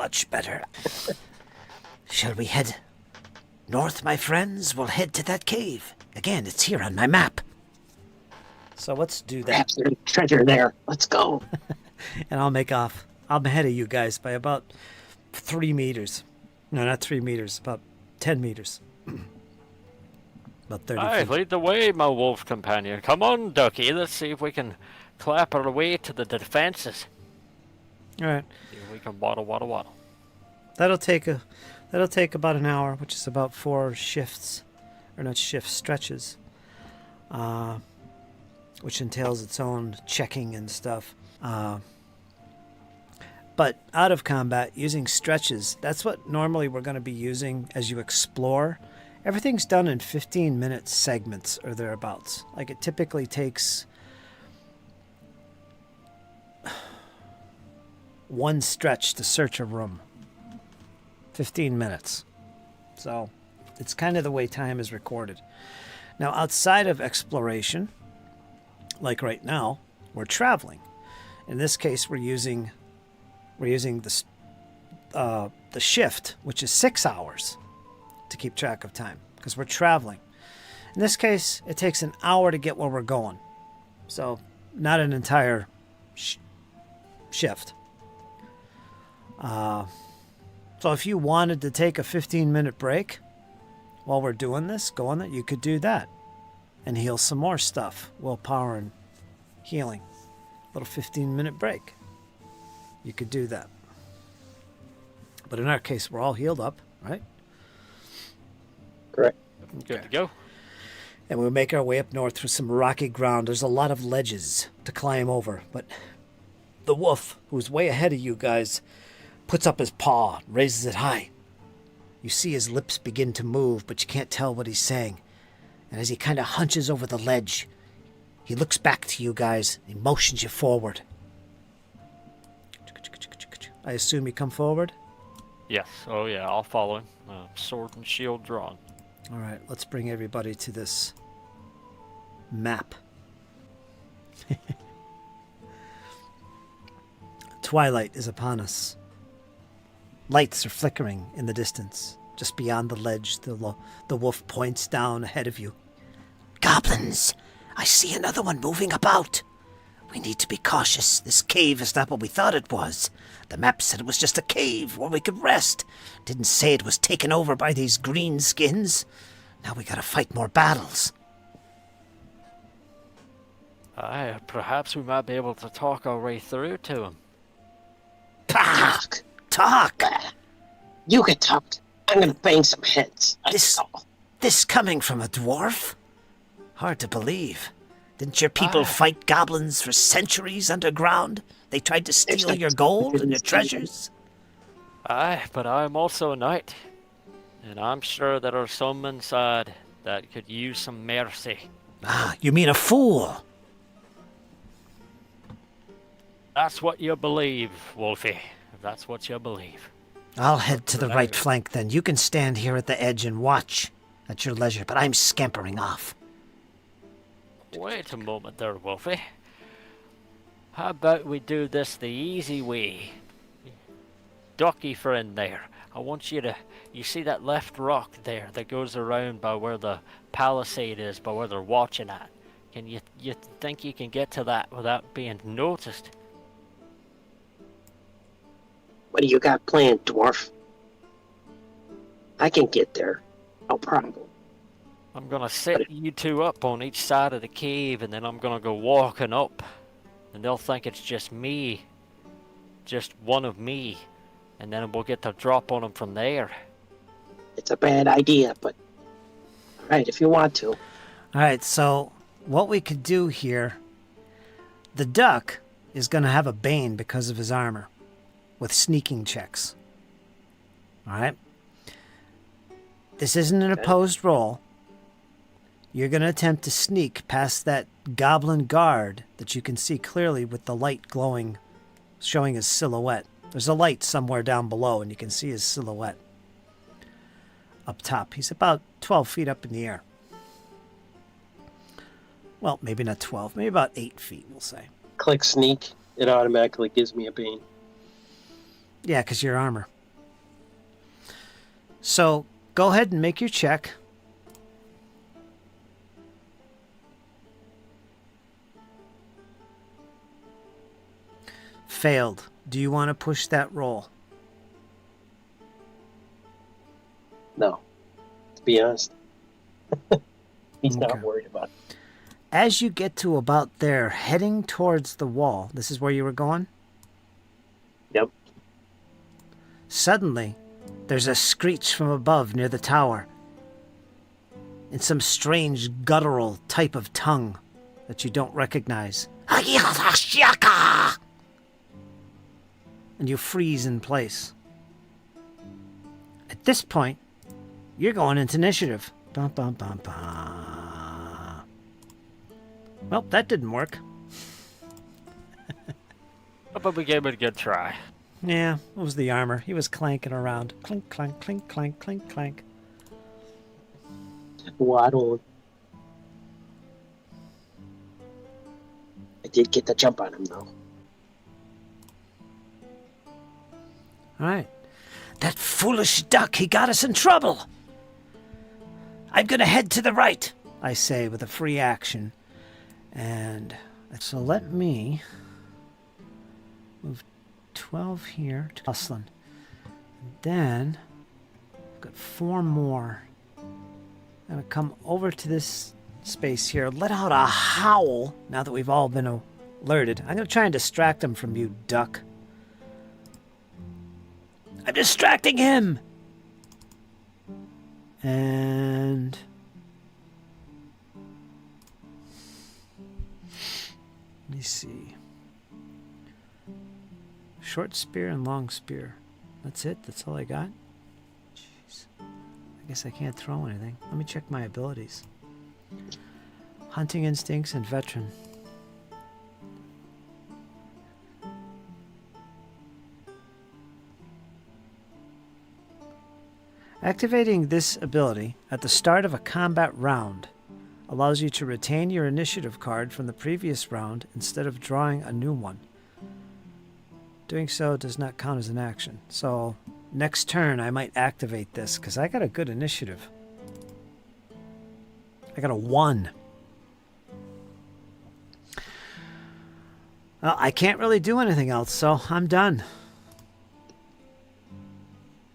Much better. Shall we head north, my friends? We'll head to that cave. Again, it's here on my map. So let's do that. Perhaps there's treasure there. Let's go. And I'll make off. I'm ahead of you guys by about 3 meters. No, not 3 meters, about 10 meters. About 30 feet. Lead the way, my wolf companion. Come on, Ducky. Let's see if we can clap our way to the defenses. All right. See if we can waddle. That'll take about an hour, which is about 4 shifts, or not shifts, stretches, which entails its own checking and stuff. But out of combat, using stretches, that's what normally we're going to be using as you explore. Everything's done in 15-minute segments or thereabouts. Like it typically takes 1 stretch to search a room. 15 minutes. So it's kind of the way time is recorded. Now, outside of exploration, like right now, we're traveling. In this case, we're using the shift, which is 6 hours to keep track of time because we're traveling. In this case, it takes an hour to get where we're going. So not an entire shift. So if you wanted to take a 15-minute break while we're doing this, you could do that and heal some more stuff. Willpower and healing. A little 15-minute break. You could do that. But in our case, we're all healed up, right? Correct. Good to go. And we'll make our way up north through some rocky ground. There's a lot of ledges to climb over, but the wolf, who's way ahead of you guys, puts up his paw, raises it high. You see his lips begin to move, but you can't tell what he's saying. And as he kind of hunches over the ledge, he looks back to you guys. He motions you forward. I assume you come forward? Yes. Oh, yeah. I'll follow him. Sword and shield drawn. All right. Let's bring everybody to this map. Twilight is upon us. Lights are flickering in the distance. Just beyond the ledge, the wolf points down ahead of you. Goblins! I see another one moving about. We need to be cautious. This cave is not what we thought it was. The map said it was just a cave where we could rest. Didn't say it was taken over by these green skins. Now we gotta fight more battles. Perhaps we might be able to talk our way through to him. Talk! You can talk. I'm gonna bang some heads. This coming from a dwarf? Hard to believe. Didn't your people fight goblins for centuries underground? They tried to steal your gold and your treasures? Aye, but I'm also a knight. And I'm sure there are some inside that could use some mercy. Ah, you mean a fool? That's what you believe, Wolfie. That's what you believe. I'll head to the right flank then. You can stand here at the edge and watch at your leisure, but I'm scampering off. Wait a moment there, Wolfie. How about we do this the easy way? Ducky friend there, I want you to... You see that left rock there that goes around by where the palisade is, by where they're watching at? Can you think you can get to that without being noticed? What do you got planned, dwarf? I can get there. No problem. I'm gonna set you two up on each side of the cave, and then I'm gonna go walking up. And they'll think it's just me. Just one of me. And then we'll get the drop on them from there. It's a bad idea, but... Alright, if you want to. Alright, so what we could do here... The duck is going to have a bane because of his armor. With sneaking checks. Alright? This isn't an opposed roll. You're going to attempt to sneak past that goblin guard that you can see clearly with the light glowing, showing his silhouette. There's a light somewhere down below, and you can see his silhouette. Up top. He's about 12 feet up in the air. Well, maybe not 12. Maybe about 8 feet, we'll say. Click sneak. It automatically gives me a bean. Yeah, because your armor. So go ahead and make your check. Failed. Do you want to push that roll? No. To be honest. He's Okay. not worried about it. As you get to about there, heading towards the wall, this is where you were going? Yep. Suddenly, there's a screech from above near the tower, in some strange guttural type of tongue that you don't recognize. And you freeze in place. At this point, you're going into initiative. Bum, bum, bum, bum. Well, that didn't work. But we gave it a good try. Yeah, it was the armor. He was clanking around. Clink, clank, clink, clank, clink, clank. Waddle. I did get the jump on him, though. All right. That foolish duck, he got us in trouble. I'm going to head to the right, I say with a free action. And so let me move 12 here to Jocelyn. And then I've got 4 more. I'm going to come over to this space here, let out a howl now that we've all been alerted. I'm going to try and distract him from you, duck. I'm distracting him! And let me see. Short spear and long spear. That's it? That's all I got? Jeez. I guess I can't throw anything. Let me check my abilities. Hunting instincts and veteran. Activating this ability at the start of a combat round allows you to retain your initiative card from the previous round instead of drawing a new one. Doing so does not count as an action. So next turn I might activate this because I got a good initiative. I got a 1. Well, I can't really do anything else, so I'm done.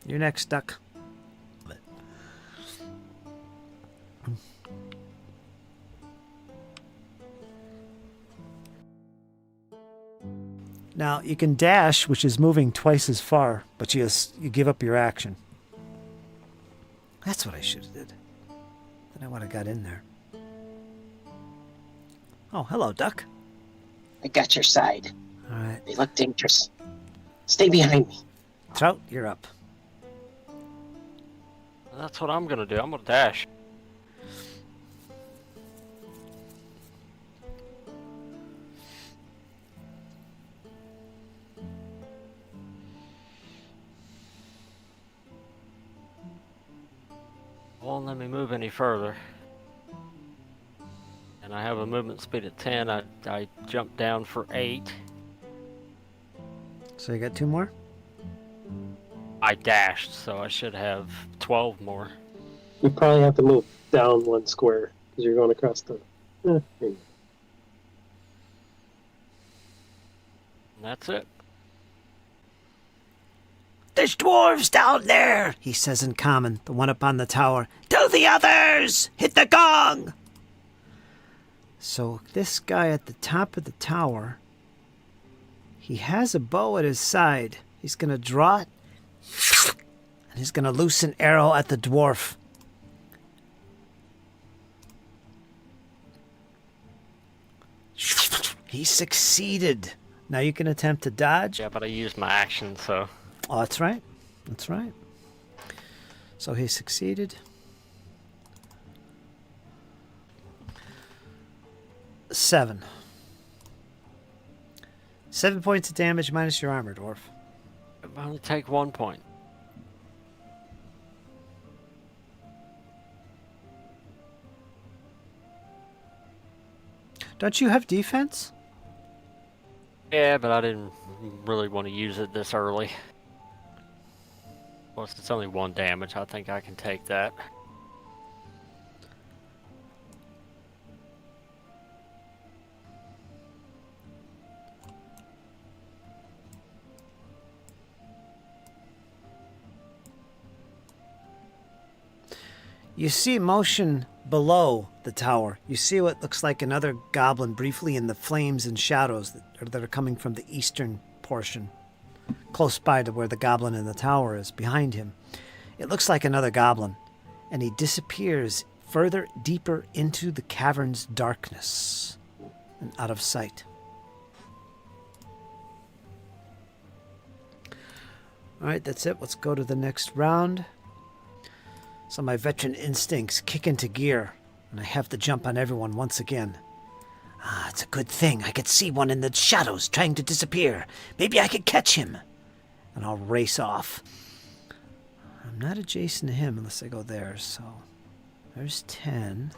You're next, duck. Now, you can dash, which is moving twice as far, but you give up your action. That's what I should have did. Then I would have got in there. Oh, hello, duck. I got your side. All right. They look dangerous. Stay behind me. Traut, you're up. That's what I'm gonna do. I'm gonna dash. Won't let me move any further. And I have a movement speed of 10. I jumped down for 8. So you got 2 more? I dashed, so I should have 12 more. You probably have to move down 1 square because you're going across the. And that's it. There's dwarves down there, he says in common, the one up on the tower. Tell the others! Hit the gong! So this guy at the top of the tower, he has a bow at his side. He's going to draw it, and he's going to loose an arrow at the dwarf. He succeeded. Now you can attempt to dodge. Yeah, but I used my action, so... Oh, that's right. That's right. So he succeeded. 7. 7 points of damage minus your armor, dwarf. I only take 1 point. Don't you have defense? Yeah, but I didn't really want to use it this early. Plus, it's only 1 damage. I think I can take that. You see motion below the tower. You see what looks like another goblin briefly in the flames and shadows that are coming from the eastern portion, close by to where the goblin in the tower is, behind him. It looks like another goblin, and he disappears further deeper into the cavern's darkness and out of sight. All right, that's it. Let's go to the next round. So my veteran instincts kick into gear, and I have to jump on everyone once again. It's a good thing. I could see one in the shadows trying to disappear. Maybe I could catch him. And I'll race off. I'm not adjacent to him unless I go there, so... There's 10.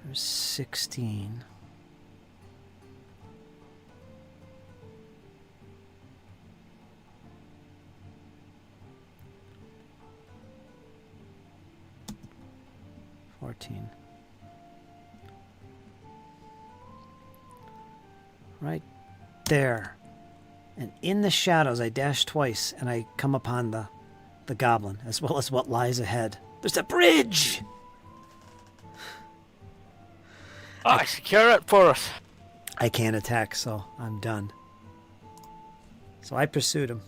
There's 16. Right there. And in the shadows, I dash twice, and I come upon the goblin, as well as what lies ahead. There's a bridge! Secure it for us. I can't attack, so I'm done. So I pursued him.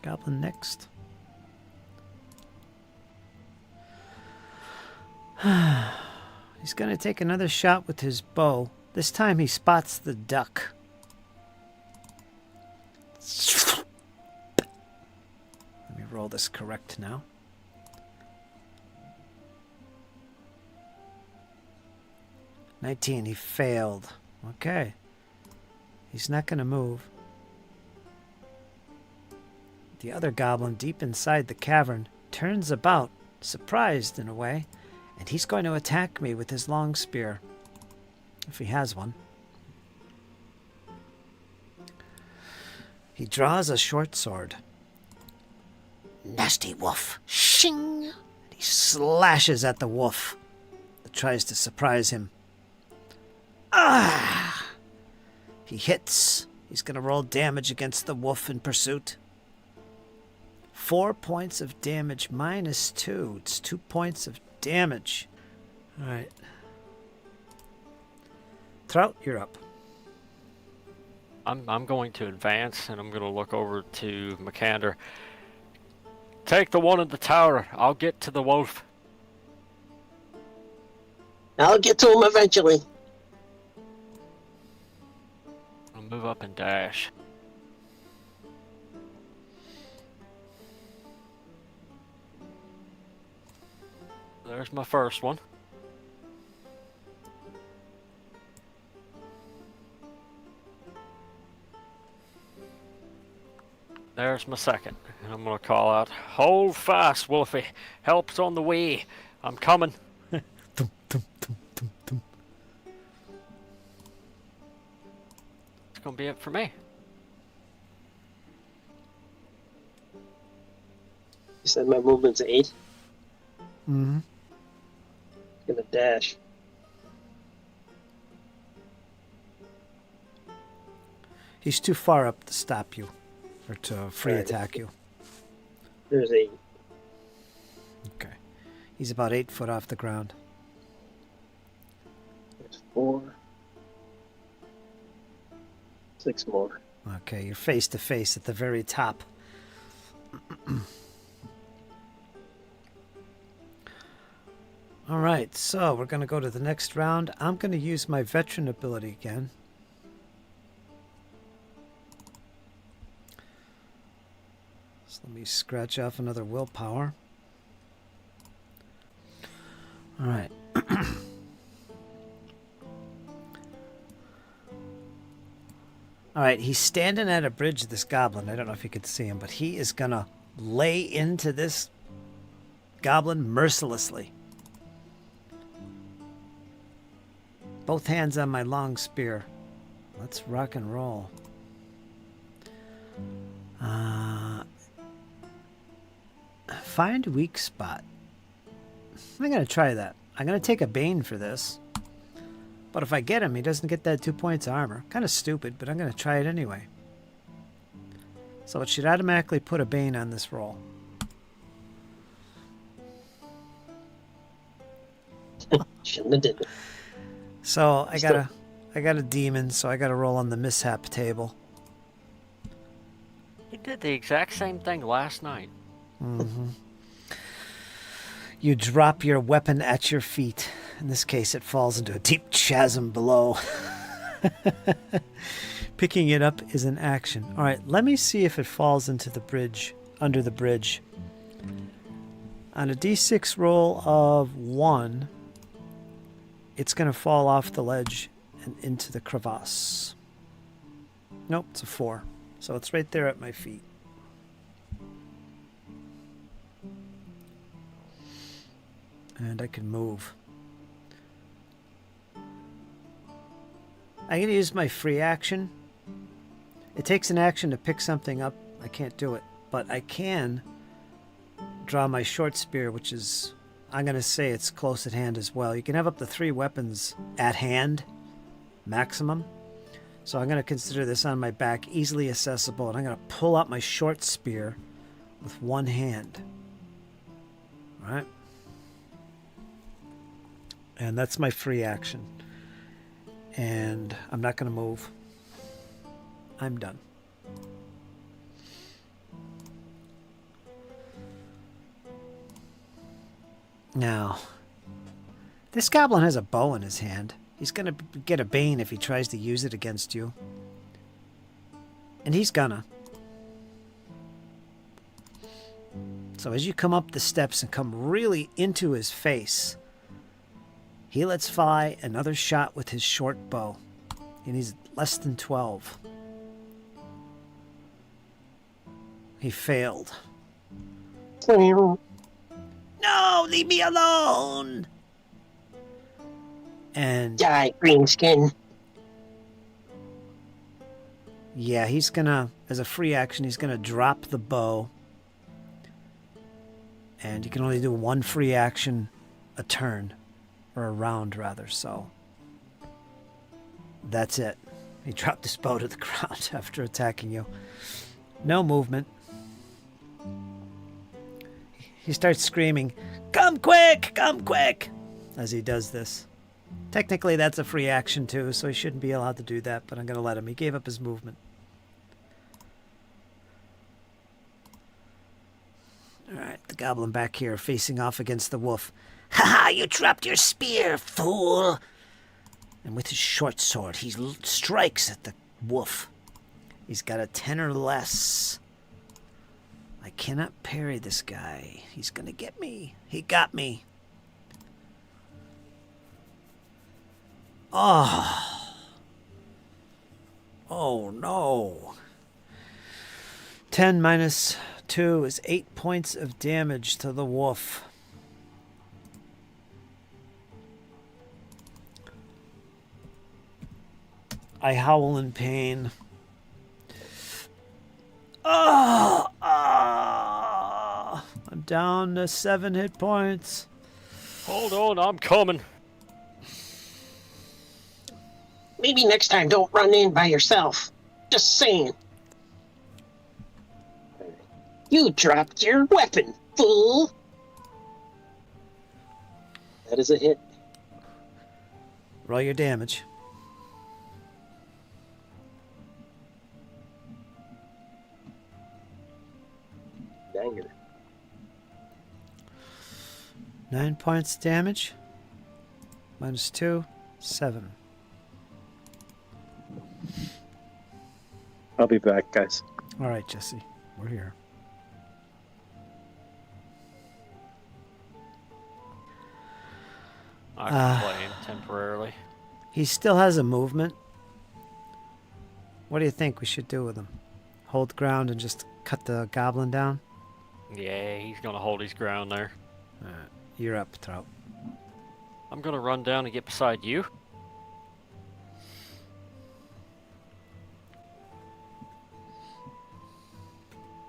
Goblin next. He's going to take another shot with his bow. This time he spots the duck. Let me roll this correct now. "19, he failed. Okay. He's not going to move. The other goblin deep inside the cavern turns about, surprised in a way, and he's going to attack me with his long spear, if he has one. He draws a short sword. Nasty wolf. Shing! And he slashes at the wolf that tries to surprise him. Ah! He hits. He's going to roll damage against the wolf in pursuit. 4 points of damage minus 2. It's 2 points of damage. All right. Traut, you're up. I'm going to advance, and I'm going to look over to Machander. Take the one in the tower. I'll get to the wolf. I'll get to him eventually. I'll move up and dash. There's my first one. There's my second. And I'm going to call out, "Hold fast, Wolfie. Help's on the way. I'm coming." Tum, tum, tum, tum, tum. It's going to be it for me. You said my movement's 8? Mm-hmm. Gonna dash. He's too far up to stop you, or to free Right. attack you. There's 8. Okay. He's about 8 foot off the ground. There's 4. 6 more. Okay, you're face to face at the very top. All right, so we're going to go to the next round. I'm going to use my veteran ability again. So let me scratch off another willpower. All right. All right, he's standing at a bridge, this goblin. I don't know if you could see him, but he is going to lay into this goblin mercilessly. Both hands on my long spear. Let's rock and roll. Find weak spot. I'm going to try that. I'm going to take a Bane for this. But if I get him, he doesn't get that 2 points of armor. Kind of stupid, but I'm going to try it anyway. So it should automatically put a Bane on this roll. Shouldn't have did it. So I got a demon, so I got to roll on the mishap table. You did the exact same thing last night. Mm-hmm. You drop your weapon at your feet. In this case, it falls into a deep chasm below. Picking it up is an action. All right, let me see if it falls into the bridge, under the bridge. On a d6 roll of 1, it's going to fall off the ledge and into the crevasse. Nope, it's a 4. So it's right there at my feet. And I can move. I'm going to use my free action. It takes an action to pick something up. I can't do it. But I can draw my short spear, which is, I'm going to say it's close at hand as well. You can have up to 3 weapons at hand, maximum. So I'm going to consider this on my back, easily accessible. And I'm going to pull out my short spear with one hand. All right. And that's my free action. And I'm not going to move. I'm done. Now, this goblin has a bow in his hand. He's going to get a Bane if he tries to use it against you. And he's gonna. So as you come up the steps and come really into his face, he lets fly another shot with his short bow. And he's less than 12. He failed. No, leave me alone! And Die, greenskin. yeah, he's gonna, as a free action, he's gonna drop the bow. And you can only do one free action a turn. Or a round, rather, so that's it. He dropped his bow to the ground after attacking you. No movement. He starts screaming, "Come quick! Come quick!" as he does this. Technically, that's a free action, too, so he shouldn't be allowed to do that, but I'm going to let him. He gave up his movement. All right, the goblin back here facing off against the wolf. "Ha ha! You dropped your spear, fool!" And with his short sword, he strikes at the wolf. He's got a 10 or less. I cannot parry this guy. He's gonna get me. He got me. Oh. Oh no. 10 minus 2 is 8 points of damage to the wolf. I howl in pain. Oh, I'm down to 7 hit points. Hold on, I'm coming. Maybe next time don't run in by yourself. Just saying. You dropped your weapon, fool. That is a hit. Roll your damage. Banger. 9 points damage. Minus 2, 7. I'll be back, guys. All right, Jesse. We're here. I can play him temporarily. He still has a movement. What do you think we should do with him? Hold ground and just cut the goblin down? Yeah, he's gonna hold his ground there. You're up, Traut. I'm gonna run down and get beside you.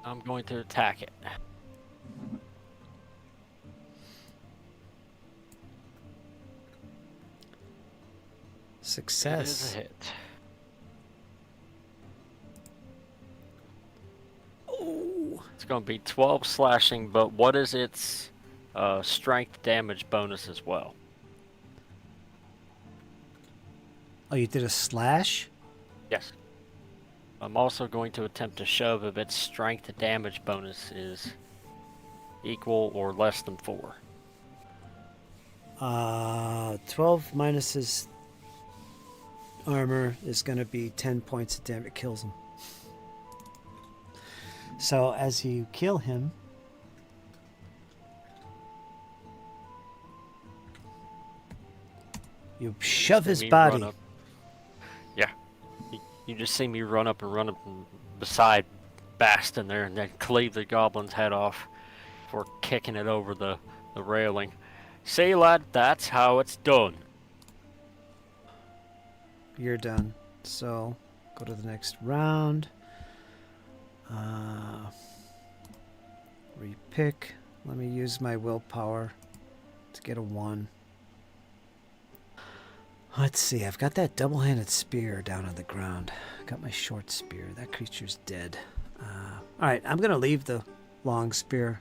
I'm going to attack it. It is Success. a hit. Oh. It's going to be 12 slashing, but what is its strength damage bonus as well? Oh, you did a slash? Yes. I'm also going to attempt to shove if its strength damage bonus is equal or less than 4. 12 minus his armor is going to be 10 points of damage. It kills him. So as you kill him, you shove his Me body. run up. Yeah. You just see me run up and beside Baston there and then cleave the goblin's head off for kicking it over the railing. See, lad, that's how it's done. You're done. So go to the next round. Repick. Let me use my willpower to get a 1. Let's see. I've got that double-handed spear down on the ground. Got my short spear. That creature's dead. All right, I'm going to leave the long spear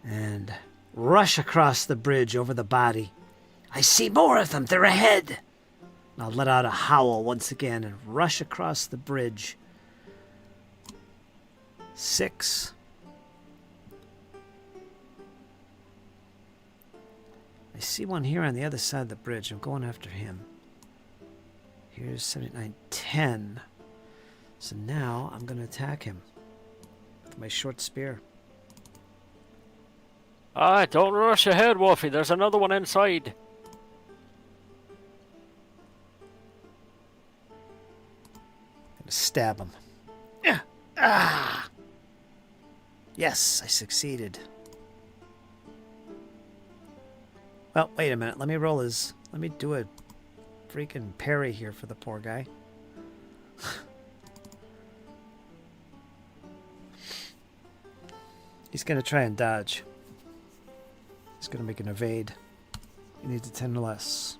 and rush across the bridge over the body. I see more of them. They're ahead. And I'll let out a howl once again and rush across the bridge. 6. I see one here on the other side of the bridge. I'm going after him. Here's 79, 10. So now I'm going to attack him with my short spear. Don't rush ahead, Wolfie. There's another one inside. Gonna stab him. Ah! Yes, I succeeded. Well, wait a minute. Let me do a freaking parry here for the poor guy. He's gonna try and dodge. He's gonna make an evade. He needs a 10 or less.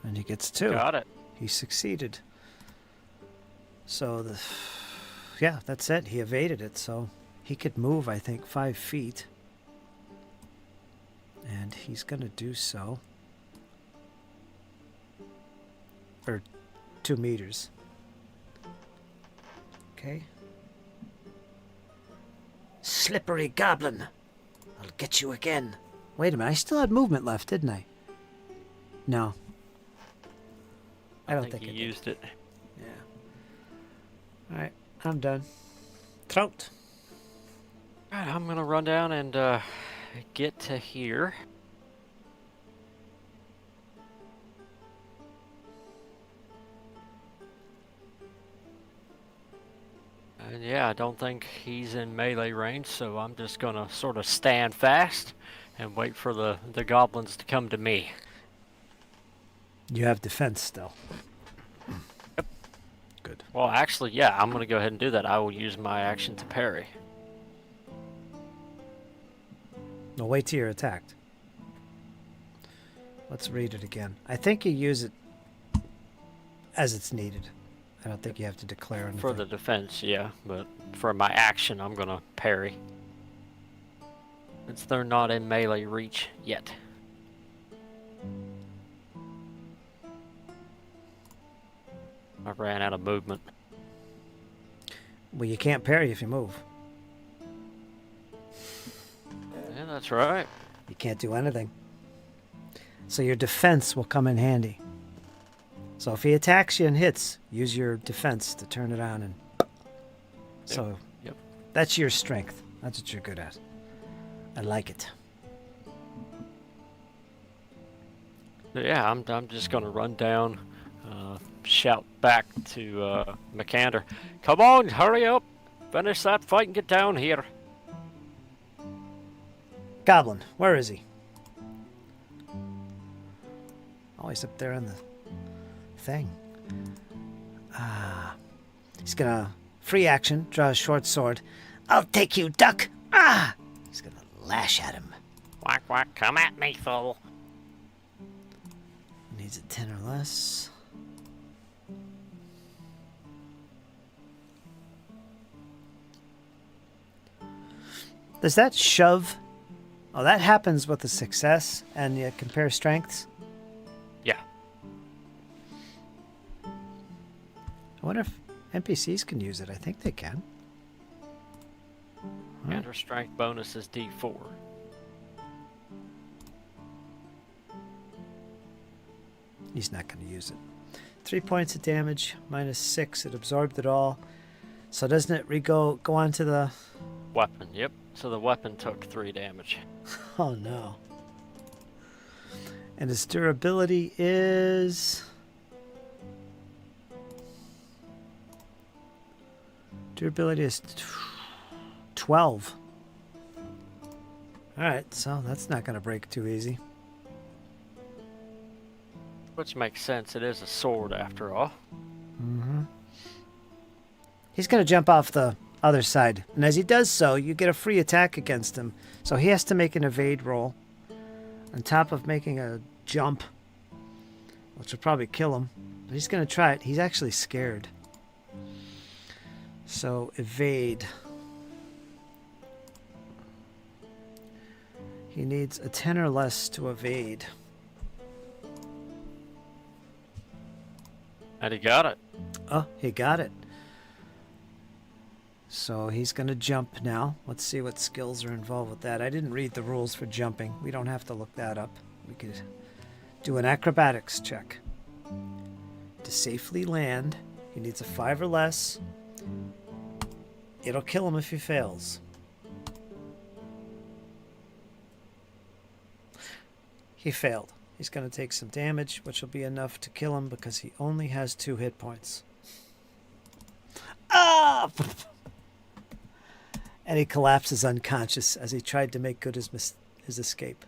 And he gets 2. Got it. He succeeded. So yeah, that's it. He evaded it, so he could move, I think, 5 feet. And he's gonna do so. Or 2 meters. Okay. Slippery goblin. I'll get you again. Wait a minute, I still had movement left, didn't I? No. I don't think you I did. used it. Yeah. Alright, I'm done. Traut. Alright, I'm gonna run down and get to here. And yeah, I don't think he's in melee range, so I'm just gonna sort of stand fast and wait for the goblins to come to me. You have defense still. Yep. Good. Well, actually, yeah, I'm gonna go ahead and do that. I will use my action to parry. No, wait till you're attacked. Let's read it again. I think you use it as it's needed. I don't think you have to declare anything. For the defense, yeah, but for my action, I'm gonna parry. Since they're not in melee reach yet. I ran out of movement. Well, you can't parry if you move. Yeah, that's right. You can't do anything. So your defense will come in handy. So if he attacks you and hits, use your defense to turn it on. And so Yep. that's your strength. That's what you're good at. I like it. Yeah, I'm just gonna run down, shout back to Machander. Come on, hurry up! Finish that fight and get down here. Goblin, where is he? Oh, he's up there on the thing. He's gonna free action, draw a short sword. I'll take you, duck! Ah! He's gonna lash at him. Quack, quack, come at me, fool. Needs a 10 or less. Does that shove? Oh, that happens with a success, and you compare strengths. Yeah. I wonder if NPCs can use it. I think they can. And her strength bonus is D4. He's not going to use it. 3 points of damage, -6. It absorbed it all. So doesn't it go on to the... Weapon, yep. So the weapon took 3 damage. Oh, no. And his durability is... Durability is 12. Alright, so that's not going to break too easy. Which makes sense. It is a sword after all. Mm-hmm. He's going to jump off the other side. And as he does so, you get a free attack against him. So he has to make an evade roll. On top of making a jump. Which will probably kill him. But he's going to try it. He's actually scared. So evade. He needs a 10 or less to evade. And he got it. Oh, he got it. So he's going to jump now. Let's see what skills are involved with that. I didn't read the rules for jumping. We don't have to look that up. We could do an acrobatics check. To safely land, he needs a 5 or less. It'll kill him if he fails. He failed. He's going to take some damage, which will be enough to kill him because he only has 2 hit points. Ah! And he collapses unconscious as he tried to make good his escape.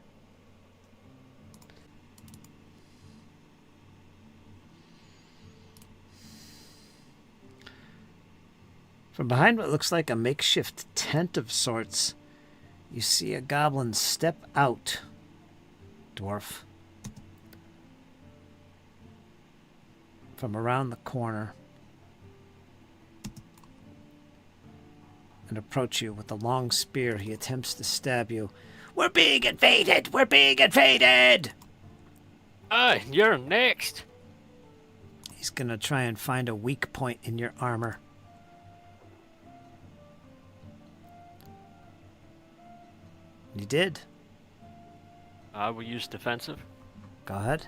From behind what looks like a makeshift tent of sorts, you see a goblin step out. Dwarf. From around the corner. And approach you with a long spear. He attempts to stab you. We're being invaded! We're being invaded! Ah, you're next. He's gonna try and find a weak point in your armor. You did. I will use defensive. Go ahead.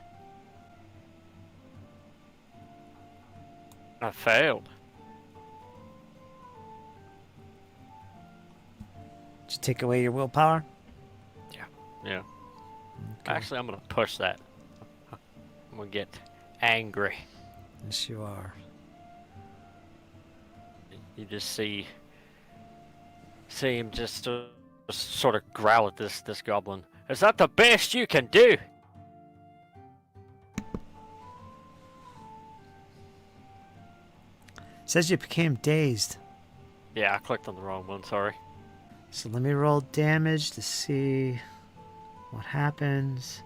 I failed. Did you take away your willpower? Yeah. Okay. Actually, I'm going to push that. I'm going to get angry. Yes, you are. You just see him just sort of growl at this goblin. Is that the best you can do? Says you became dazed. Yeah, I clicked on the wrong one, sorry. So let me roll damage to see what happens.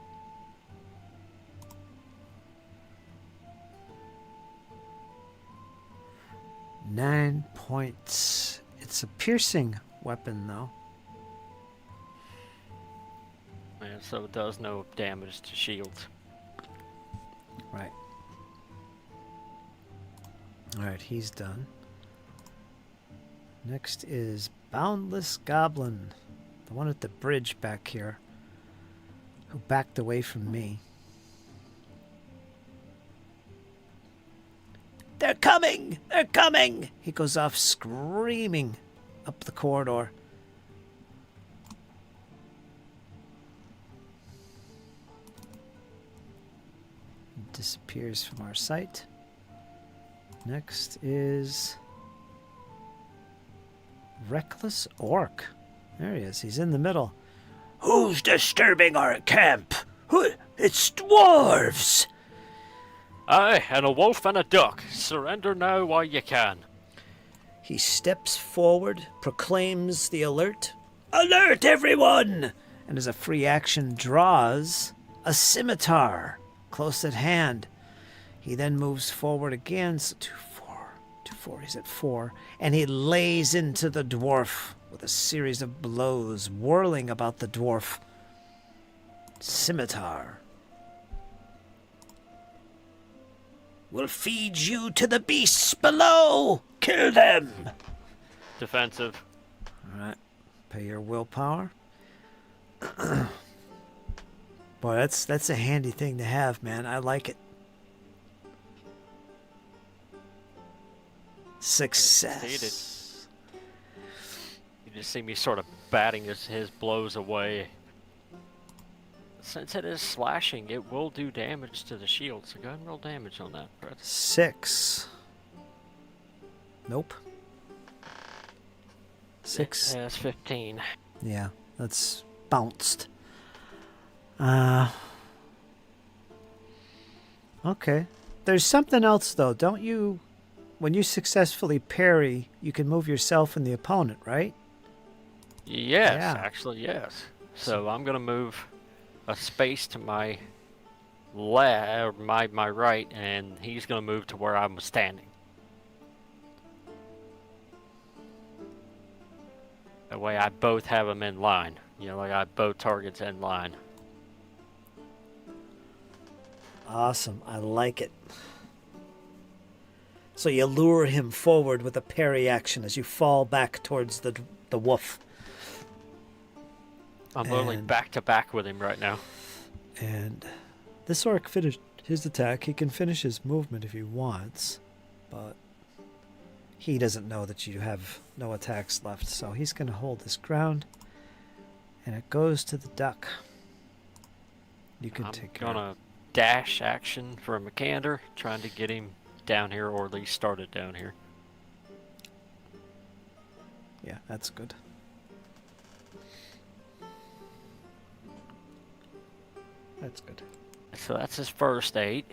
Nine points. It's a piercing weapon, though. Yeah, so it does no damage to shields. Right. Alright, he's done. Next is Boundless Goblin. The one at the bridge back here. Who backed away from me. They're coming! They're coming! He goes off screaming up the corridor. Disappears from our sight. Next is Reckless Orc. There he is. He's in the middle. Who's disturbing our camp? It's dwarves! Aye, and a wolf and a duck. Surrender now while you can. He steps forward, proclaims the alert. Alert, everyone! And as a free action, draws a scimitar close at hand. He then moves forward again, so 2-4, he's at 4, and he lays into the dwarf with a series of blows, whirling about the dwarf. Scimitar. We'll feed you to the beasts below! Kill them! Defensive. Alright, pay your willpower. Boy, that's a handy thing to have, man. I like it. Success. You just see me sort of batting his blows away. Since it is slashing, it will do damage to the shield, so go ahead and roll damage on that, Fritz. 6. Nope. 6. Yeah, it's 15. Yeah, that's bounced. Okay. There's something else, though. Don't you... When you successfully parry, you can move yourself and the opponent, right? Yes, Yeah. actually, yes. So I'm going to move a space to my left, my right, and he's going to move to where I'm standing. That way I both have them in line. You know, like I have both targets in line. Awesome. I like it. So you lure him forward with a parry action as you fall back towards the wolf. I'm literally back to back with him right now. And this orc finished his attack. He can finish his movement if he wants, but he doesn't know that you have no attacks left, so he's going to hold his ground, and it goes to the duck. You can take care. I'm gonna dash action for a Machander, trying to get him down here, or at least started down here. Yeah, that's good. That's good. So that's his first 8.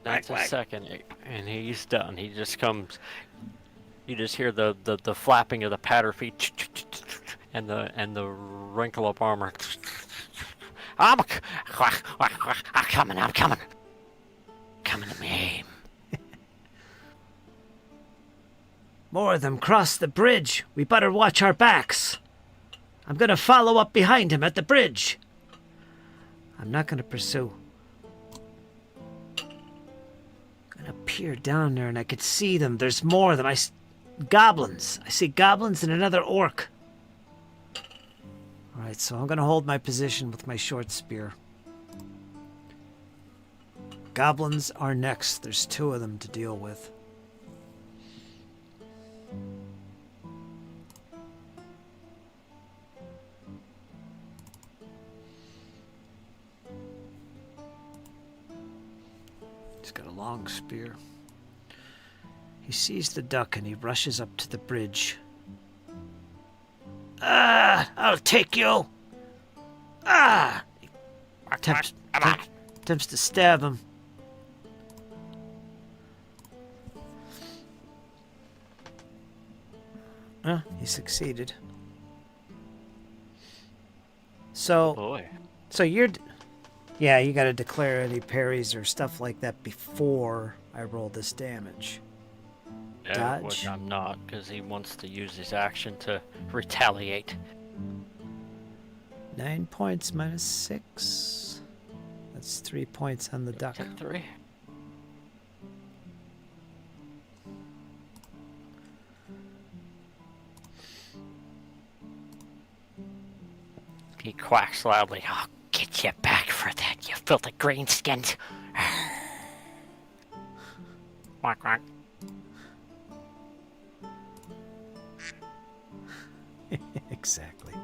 That's his second 8, and he's done. He just comes. You just hear the flapping of the patter feet, and the wrinkle up armor. I'm coming. Coming to me. More of them cross the bridge. We better watch our backs. I'm going to follow up behind him at the bridge. I'm not going to pursue. I'm going to peer down there and I could see them. There's more of them. Goblins. I see goblins and another orc. Alright, so I'm going to hold my position with my short spear. Goblins are next. There's 2 of them to deal with. He's got a long spear. He sees the duck and he rushes up to the bridge. Ah! I'll take you! Ah! Attempts to stab him. He succeeded. So, Boy. so you're... Yeah, you gotta declare any parries or stuff like that before I roll this damage. Yeah, Dodge. which I'm not, because he wants to use his action to retaliate. 9 points minus 6. That's 3 points on the duck. Took 3. He quacks loudly. I'll get you back for that, you filthy greenskins. Quack, quack. Exactly.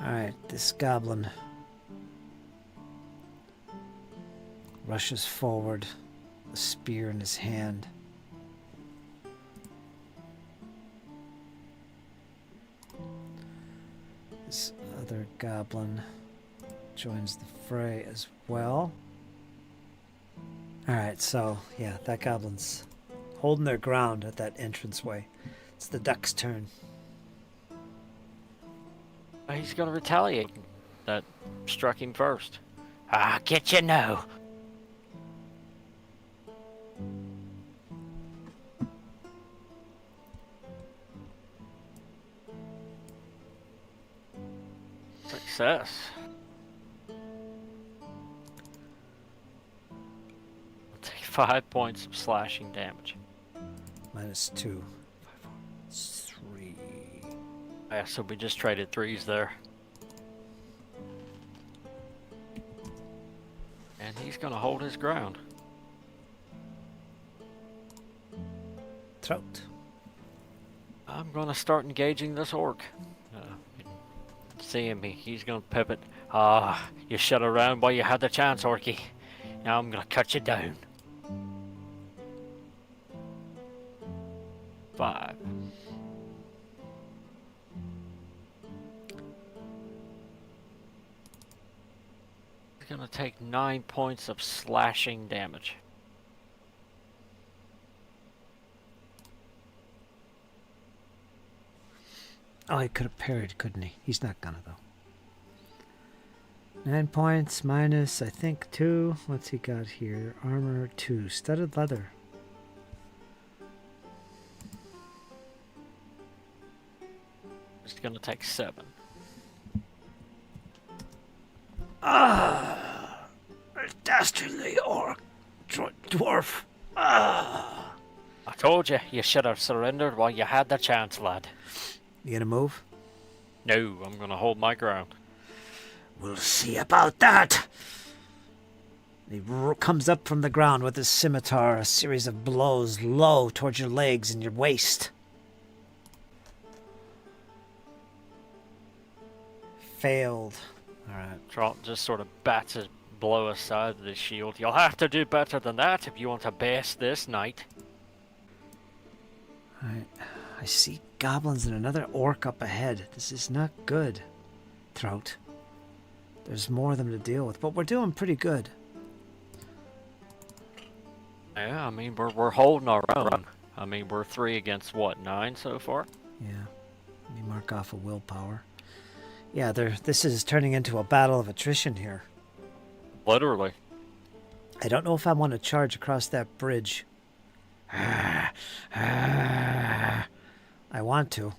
Alright, this goblin rushes forward the spear in his hand. This other goblin joins the fray as well. Alright, so, yeah, that goblin's holding their ground at that entranceway. It's the duck's turn. He's gonna retaliate. That struck him first. Ah, get you now. Success. Take 5 points of slashing damage. -2. 3. Yeah, so we just traded threes there. And he's gonna hold his ground. Traut. I'm gonna start engaging this orc. Seeing me, he's gonna pivot. Ah, you shut around while you had the chance, orky. Now I'm gonna cut you down. 5. He's gonna take 9 points of slashing damage. Oh, he could have parried, couldn't he? He's not gonna, though. 9 points minus, I think, 2. What's he got here? Armor 2. Studded leather. He's gonna take 7. Ah! A dastardly orc. Dwarf. Ah! I told you, you should have surrendered while you had the chance, lad. You gonna move? No, I'm gonna hold my ground. We'll see about that. He comes up from the ground with his scimitar, a series of blows low towards your legs and your waist. Failed. Alright. Traut just sort of bats his blow aside with his shield. You'll have to do better than that if you want to best this night. Alright. I see goblins and another orc up ahead. This is not good, Traut. There's more of them to deal with, but we're doing pretty good. Yeah, I mean, we're holding our own. I mean, we're 3 against, what, 9 so far? Yeah. Let me mark off a willpower. Yeah, this is turning into a battle of attrition here. Literally. I don't know if I want to charge across that bridge. I want to,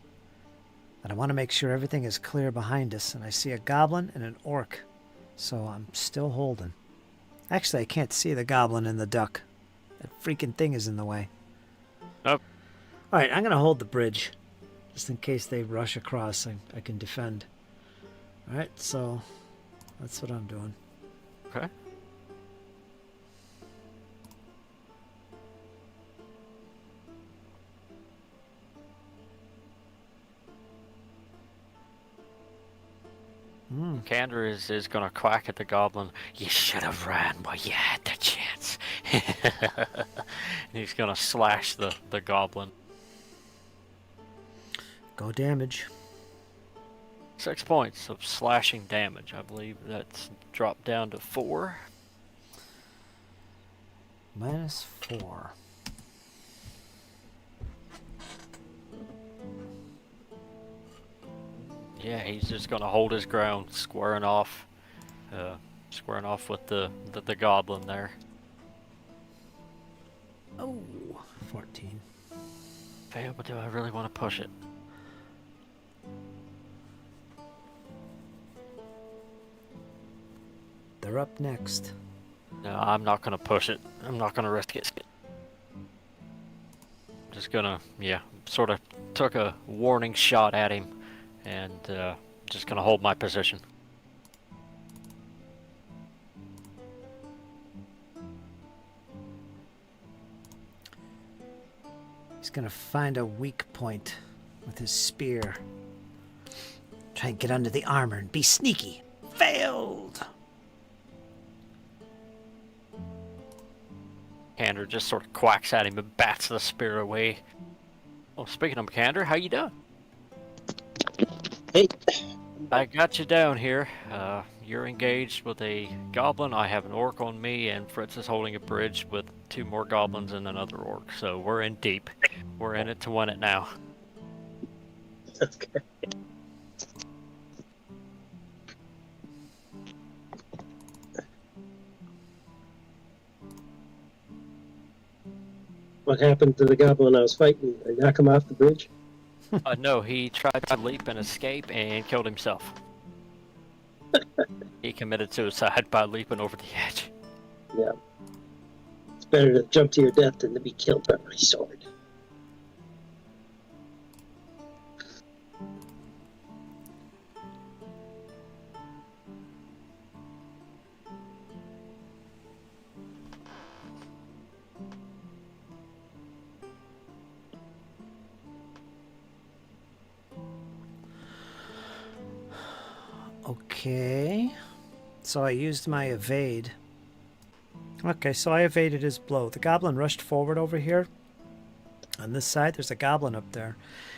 but I want to make sure everything is clear behind us, and I see a goblin and an orc, so I'm still holding. Actually, I can't see the goblin and the duck. That freaking thing is in the way. Nope. Alright, I'm going to hold the bridge, just in case they rush across. I can defend. Alright, so that's what I'm doing. Okay. Machander is gonna quack at the goblin. You should have ran while you had the chance. And he's gonna slash the goblin. Go damage. 6 points of slashing damage. I believe that's dropped down to 4. -4. Yeah, he's just gonna hold his ground, squaring off with the goblin there. Oh, 14. Fail, but do I really want to push it? They're up next. No, I'm not gonna push it. I'm not gonna risk it. Just gonna, yeah, sort of took a warning shot at him, and just gonna hold my position. He's gonna find a weak point with his spear. Try and get under the armor and be sneaky. Failed! Machander just sort of quacks at him and bats the spear away. Oh, speaking of Machander, how you doing? Hey, I got you down here. You're engaged with a goblin. I have an orc on me, and Fritz is holding a bridge with 2 more goblins and another orc. So we're in deep. We're in it to win it now. that's good. What happened to the goblin I was fighting? Did I knock him off the bridge? No, he tried to leap and escape and killed himself. He committed suicide by leaping over the edge. Yeah. It's better to jump to your death than to be killed by my sword. Okay. So I used my evade. Okay, so I evaded his blow. The goblin rushed forward over here. On this side, there's a goblin up there.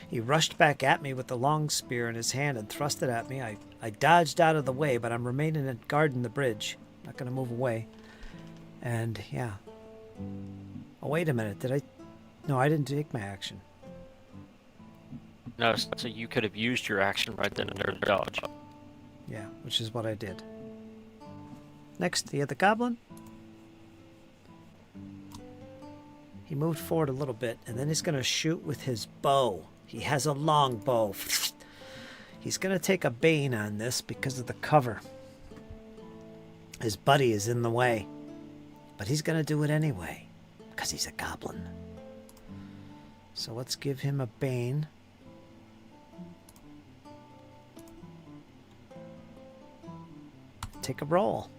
He rushed back at me with the long spear in his hand and thrust it at me. I dodged out of the way, but I'm remaining at guarding the bridge. Not going to move away. And, yeah. Oh, wait a minute. Did I... No, I didn't take my action. No, so you could have used your action right then and there to dodge. Yeah, which is what I did. Next, the other goblin. He moved forward a little bit, and then he's going to shoot with his bow. He has a long bow. He's going to take a bane on this because of the cover. His buddy is in the way. But he's going to do it anyway, because he's a goblin. So let's give him a bane. Take a roll.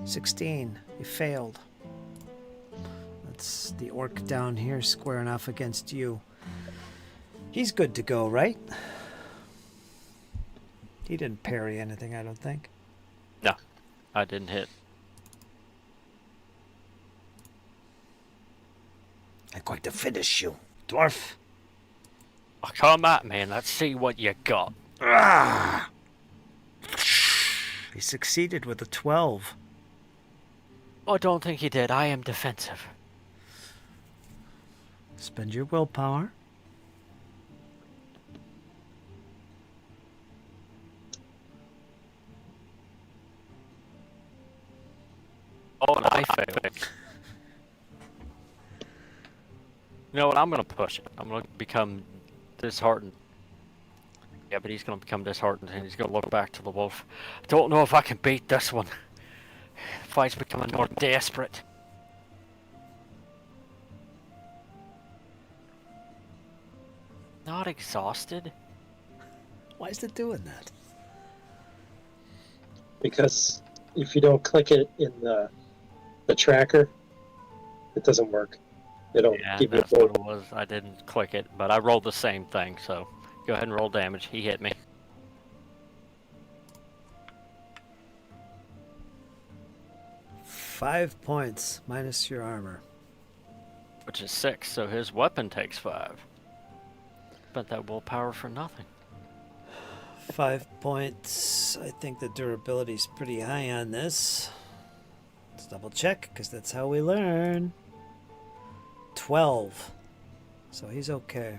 16. You failed. That's the orc down here squaring off against you. He's good to go, right? He didn't parry anything, I don't think. No, I didn't hit. I'm going to finish you, dwarf. Oh, come at me and let's see what you got. Ah! He succeeded with a 12. I don't think he did. I am defensive. Spend your willpower. Oh, and I failed. You know what? I'm going to push it. I'm going to become disheartened. Yeah, but he's going to become disheartened and he's going to look back to the wolf. I don't know if I can beat this one. The fight's becoming more desperate. Not exhausted? Why is it doing that? Because if you don't click it in the tracker, it doesn't work. It'll Yeah, give you a that's what bolt. it was. I didn't click it, but I rolled the same thing, so go ahead and roll damage. He hit me. Five points minus your armor. Which is 6, so his weapon takes 5. Spent that willpower for nothing. 5 points. I think the durability's pretty high on this. Let's double check, because that's how we learn. 12. So he's okay.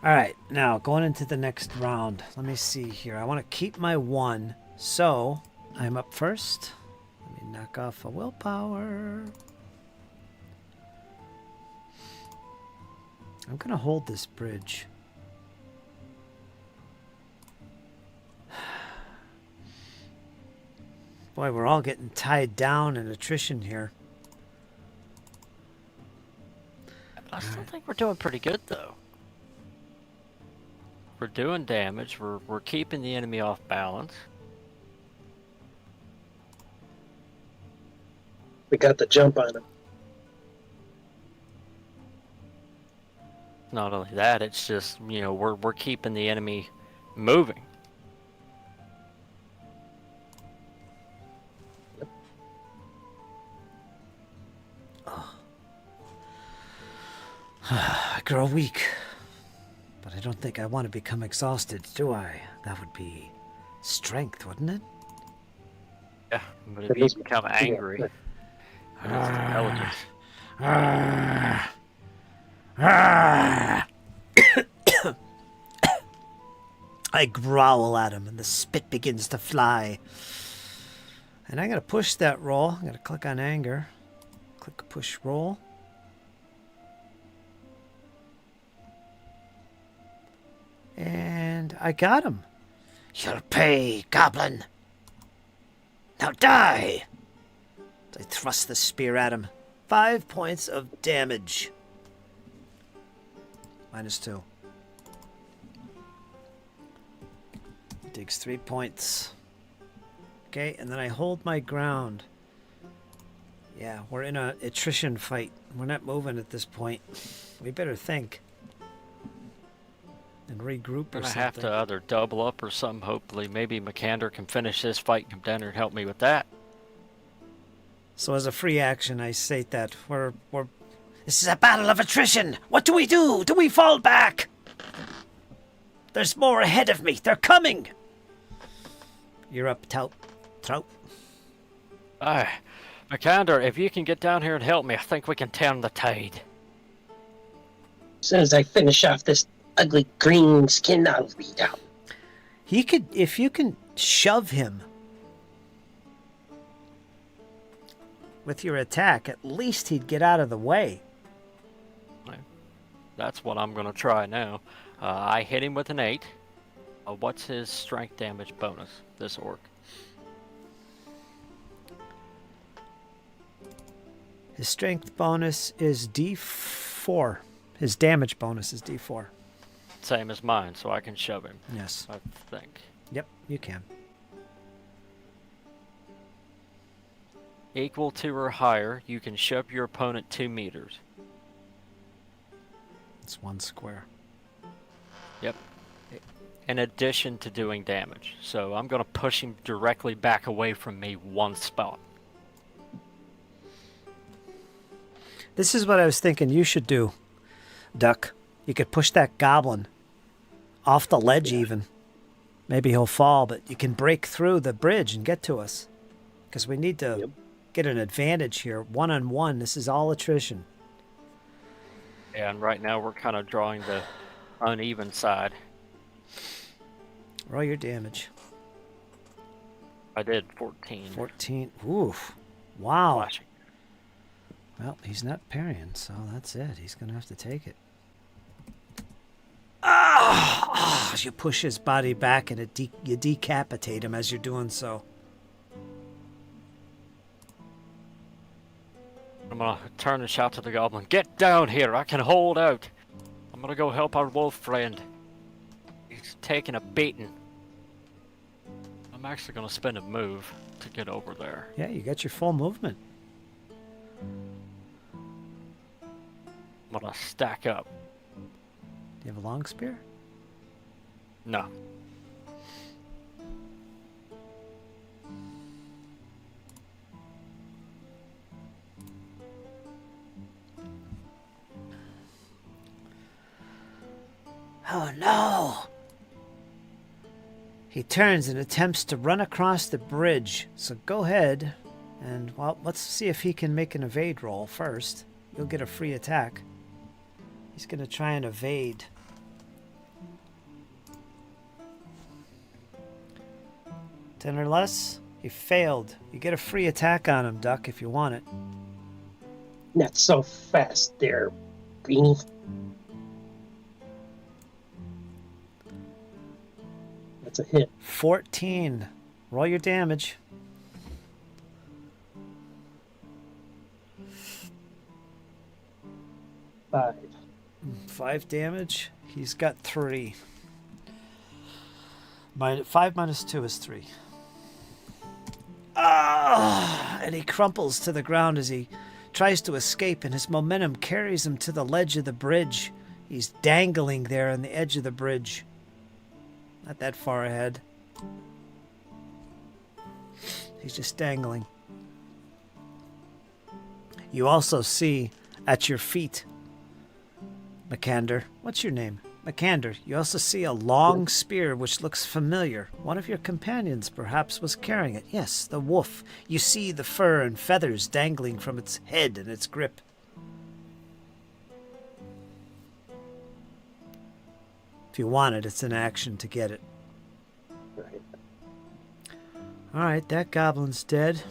Alright, now going into the next round. Let me see here. I want to keep my 1, so I'm up first. Let me knock off a willpower. I'm going to hold this bridge. Boy, we're all getting tied down in attrition here. I still think we're doing pretty good, though. We're doing damage. We're keeping the enemy off balance. We got the jump on him. not only that, it's just, you know, we're keeping the enemy moving. I grow weak. But I don't think I want to become exhausted, do I? That would be strength, wouldn't it? Yeah, but if you become angry, then it's intelligence. I growl at him and the spit begins to fly. And I'm going to push that roll. I'm going to click on anger. Click push roll. And I got him. You'll pay, goblin. Now die. I thrust the spear at him. 5 points of damage. -2. He takes 3 points. Okay, and then I hold my ground. Yeah, we're in a attrition fight. We're not moving at this point. We better think. And regroup or Gonna something. have to either double up or something. Hopefully, maybe Machander can finish his fight and come down here and help me with that. So as a free action, I state that we're. This is a battle of attrition. What do we do? Do we fall back? There's more ahead of me. They're coming. You're up, Traut. Aye, Machander, if you can get down here and help me, I think we can turn the tide. As soon as I finish off this ugly green skin, I'll be down. He could, if you can shove him with your attack, at least he'd get out of the way. That's what I'm gonna try now. I hit him with an 8. What's his strength damage bonus, this orc? His strength bonus is D4. His damage bonus is D4. Same as mine, so I can shove him, Yes. I think. Yep, you can. Equal to or higher, you can shove your opponent 2 meters. It's 1 square. Yep. In addition to doing damage. So I'm going to push him directly back away from me 1 spot. This is what I was thinking you should do, Duck. You could push that goblin off the ledge even. Maybe he'll fall, but you can break through the bridge and get to us. Because we need to get an advantage here. 1-on-1, this is all attrition. Yeah, and right now we're kind of drawing the uneven side. Roll your damage. I did 14. 14. Oof. Wow. Flashing. Well, he's not parrying, so that's it. He's going to have to take it. Ah! You push his body back and you decapitate him as you're doing so. I'm gonna turn and shout to the goblin, "Get down here, I can hold out. I'm gonna go help our wolf friend. He's taking a beating." I'm actually gonna spend a move to get over there. Yeah, you got your full movement. I'm gonna stack up. Do you have a long spear? No. Oh no! He turns and attempts to run across the bridge. So go ahead and, well, let's see if he can make an evade roll first. You'll get a free attack. He's going to try and evade. Ten or less? He failed. You get a free attack on him, Duck, if you want it. Not so fast there, Greenie. That's a hit. 14. Roll your damage. 5. 5 damage. He's got 3. 5 minus 2 is 3. Ah! And he crumples to the ground as he tries to escape, and his momentum carries him to the ledge of the bridge. He's dangling there on the edge of the bridge. Not that far ahead. He's just dangling. You also see at your feet, Machander. What's your name? Machander. You also see a long spear which looks familiar. One of your companions perhaps was carrying it. Yes, the wolf. You see the fur and feathers dangling from its head and its grip. If you want it, it's an action to get it. Right. Alright, that goblin's dead.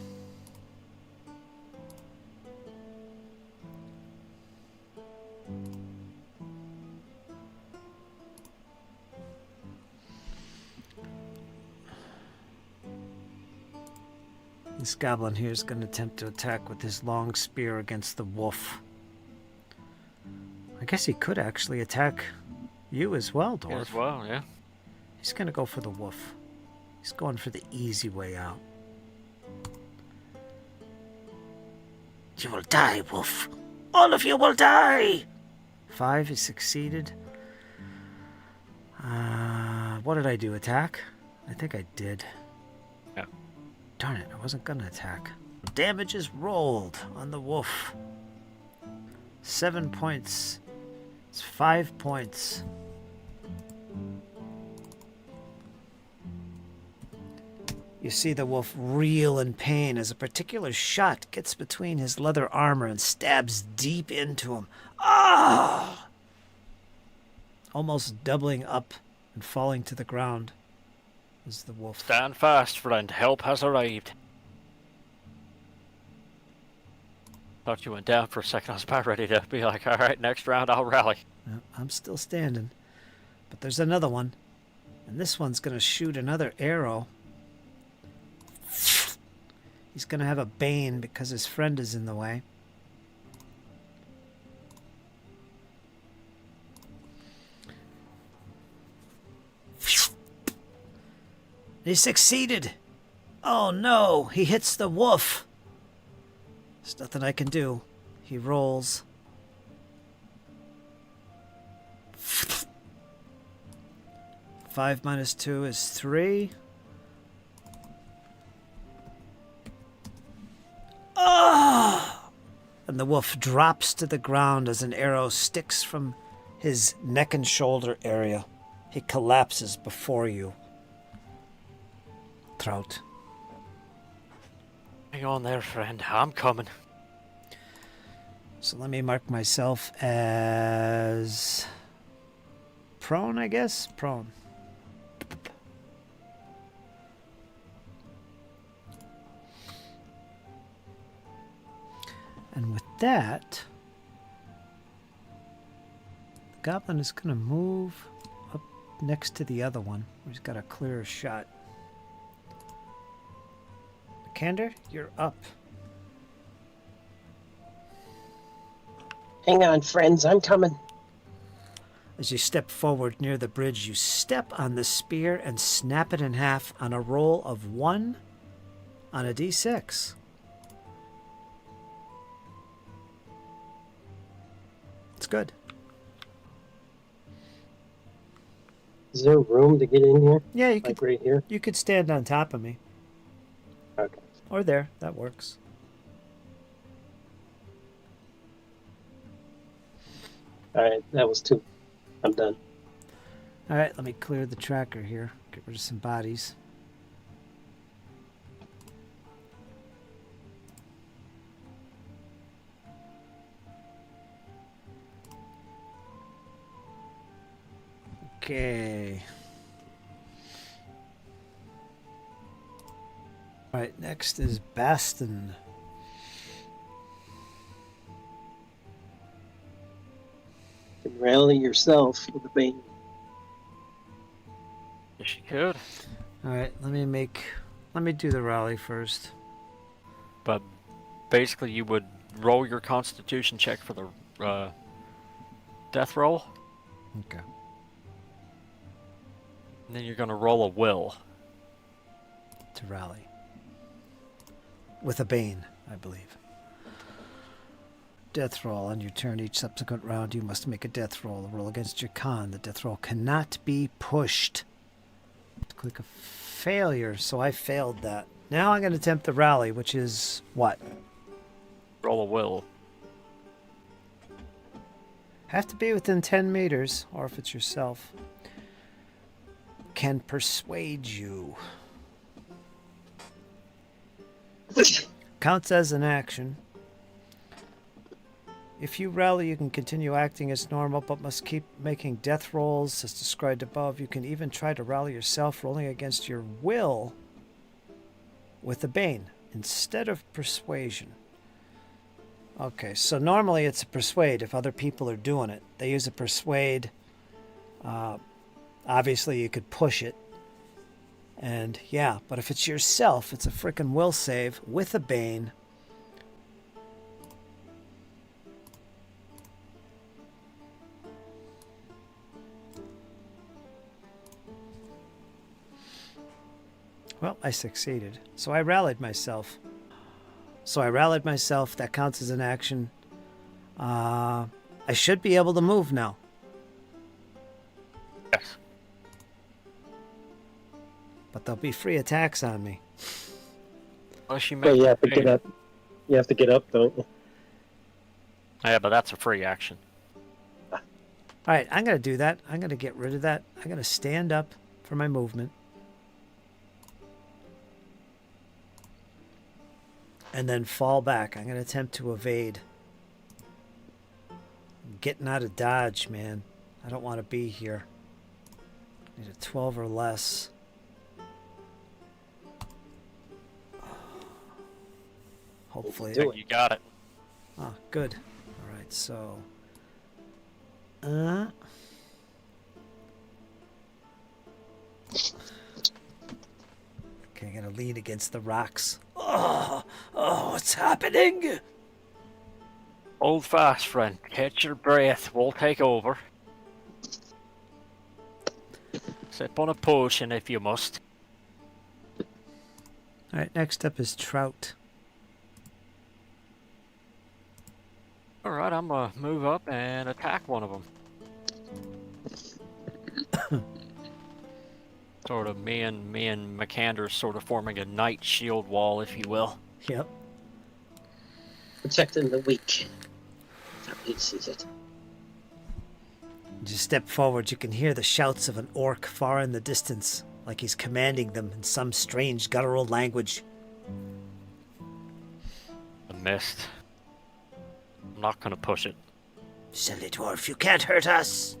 This goblin here is going to attempt to attack with his long spear against the wolf. I guess he could actually attack you as well, Dwarf. As well, yeah. He's going to go for the wolf. He's going for the easy way out. You will die, wolf. All of you will die! 5, he succeeded. What did I do? Attack? I think I did. Yeah. Darn it, I wasn't going to attack. Damage is rolled on the wolf. 7 points. It's 5 points. You see the wolf reel in pain as a particular shot gets between his leather armor and stabs deep into him. Ah! Almost doubling up and falling to the ground is the wolf. Stand fast, friend. Help has arrived. Thought you went down for a second. I was about ready to be like, all right, next round I'll rally. No, I'm still standing. But there's another one. And this one's going to shoot another arrow. He's going to have a bane because his friend is in the way. He succeeded. Oh no, he hits the wolf. There's nothing I can do. He rolls. Five minus 2 is 3. Oh! And the wolf drops to the ground as an arrow sticks from his neck and shoulder area. He collapses before you. Traut. Hang on there, friend. I'm coming. So let me mark myself as prone, I guess? Prone. And with that, the goblin is going to move up next to the other one, where he's got a clearer shot. Machander, you're up. Hang on, friends. I'm coming. As you step forward near the bridge, you step on the spear and snap it in half on a roll of 1 on a d6. It's good. Is there room to get in here? Yeah, you Like could. right here? You could stand on top of me, Okay. or there. That works. All right. That was 2. I'm done. All right, let me clear the tracker here. Get rid of some bodies. Okay. All right, next is Baston. You can rally yourself with the bane. Yes, you could. All right, let me do the rally first. But basically, you would roll your Constitution check for the death roll, Okay. and then you're going to roll a will. To rally. With a bane, I believe. death roll. On your turn, each subsequent round, you must make a death roll. A roll against your con. The death roll cannot be pushed. Click a failure, so I failed that. Now I'm going to attempt the rally, which is what? Roll a will. Have to be within 10 meters, or if it's yourself. Can persuade you. Counts as an action. If you rally, you can continue acting as normal, but must keep making death rolls as described above. You can even try to rally yourself, rolling against your will with a bane instead of persuasion. Okay, so normally it's a persuade if other people are doing it. They use a persuade. Obviously, you could push it. And yeah, but if it's yourself, it's a frickin' will save with a bane. Well, I succeeded. So I rallied myself. That counts as an action. I should be able to move now. Yes. But there'll be free attacks on me. Unless you But make you have to get up. You have to get up, don't you? Yeah, but that's a free action. All right, I'm going to do that. I'm going to get rid of that. I'm going to stand up for my movement. And then fall back. I'm going to attempt to evade. I'm getting out of dodge, man. I don't want to be here. Need a 12 or less. Hopefully. Do it. You got it. Oh, good. All right, so... Okay, I'm going to lean against the rocks. Oh, what's happening? Hold fast, friend. Catch your breath. We'll take over. Sip on a potion if you must. All right, next up is Traut. Alright, I'm gonna move up and attack one of them. Sort of me and Machander sort of forming a knight shield wall, if you will. Yep. Protecting the weak. That's how he sees it. Just step forward, you can hear the shouts of an orc far in the distance, like he's commanding them in some strange guttural language. I missed. I'm not gonna push it. Silly dwarf, you can't hurt us!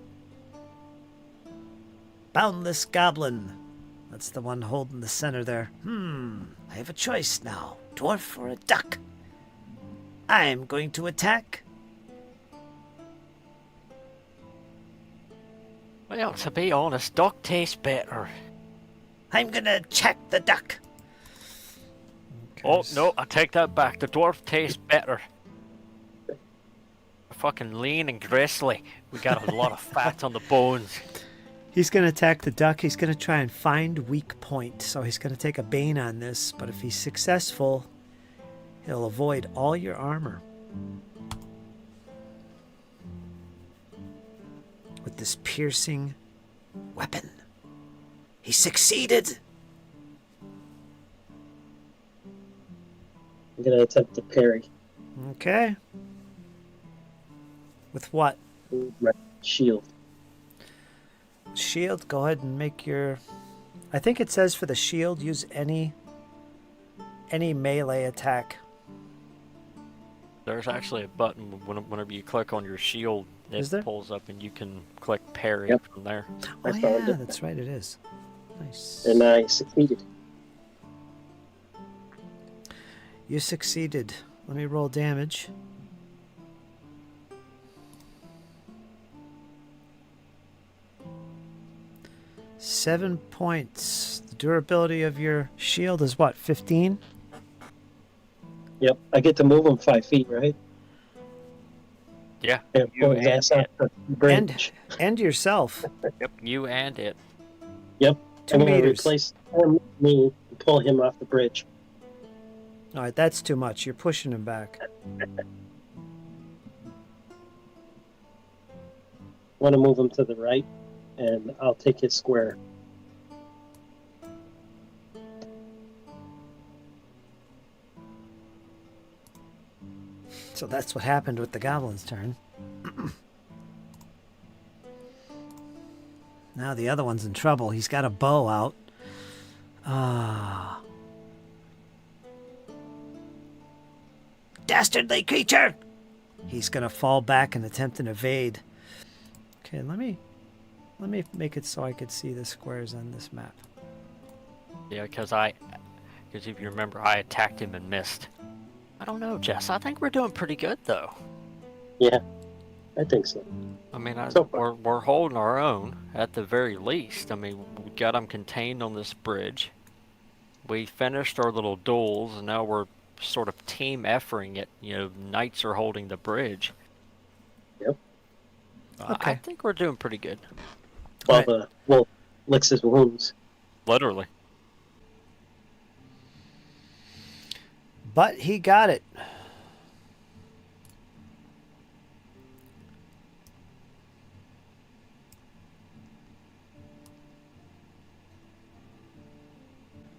Boundless goblin. That's the one holding the center there. I have a choice now. Dwarf or a duck? I'm going to attack. Well, to be honest, duck tastes better. I'm gonna check the duck. Oh, no, I take that back. The dwarf tastes better. Fucking lean and gristly. We got a lot of fat on the bones. He's going to attack the duck. He's going to try and find weak point. So he's going to take a bane on this. But if he's successful, he'll avoid all your armor. With this piercing weapon. He succeeded. I'm gonna attempt to parry. Okay. With what? Right. Shield. Shield, go ahead and make your... I think it says for the shield, use any melee attack. There's actually a button whenever you click on your shield, Is it there? pulls up and you can click parry Yep. from there. Oh I found yeah, it. that's right, it is. Nice. And I succeeded. You succeeded. Let me roll damage. Seven points. The durability of your shield is what, 15? Yep. I get to move him 5 feet, right? Yeah, And you pull his and ass off the bridge. And yourself. Yep, you and it. Yep. 2 I'm gonna meters. replace him, me, and pull him off the bridge. All right, that's too much. You're pushing him back. want to move him to the right, and I'll take his square. So that's what happened with the goblin's turn. Now the other one's in trouble. He's got a bow out. Ah. Dastardly creature! He's gonna fall back and attempt an evade. Okay, let me make it so I could see the squares on this map. Yeah, because if you remember, I attacked him and missed. I don't know, Jess. I think we're doing pretty good, though. Yeah, I think so. I mean, So far. we're holding our own at the very least. I mean, we got them contained on this bridge. We finished our little duels, and now we're sort of team effering it. You know, knights are holding the bridge. Yep. Okay. I think we're doing pretty good. While Right. the wolf licks his wounds. Literally. But he got it.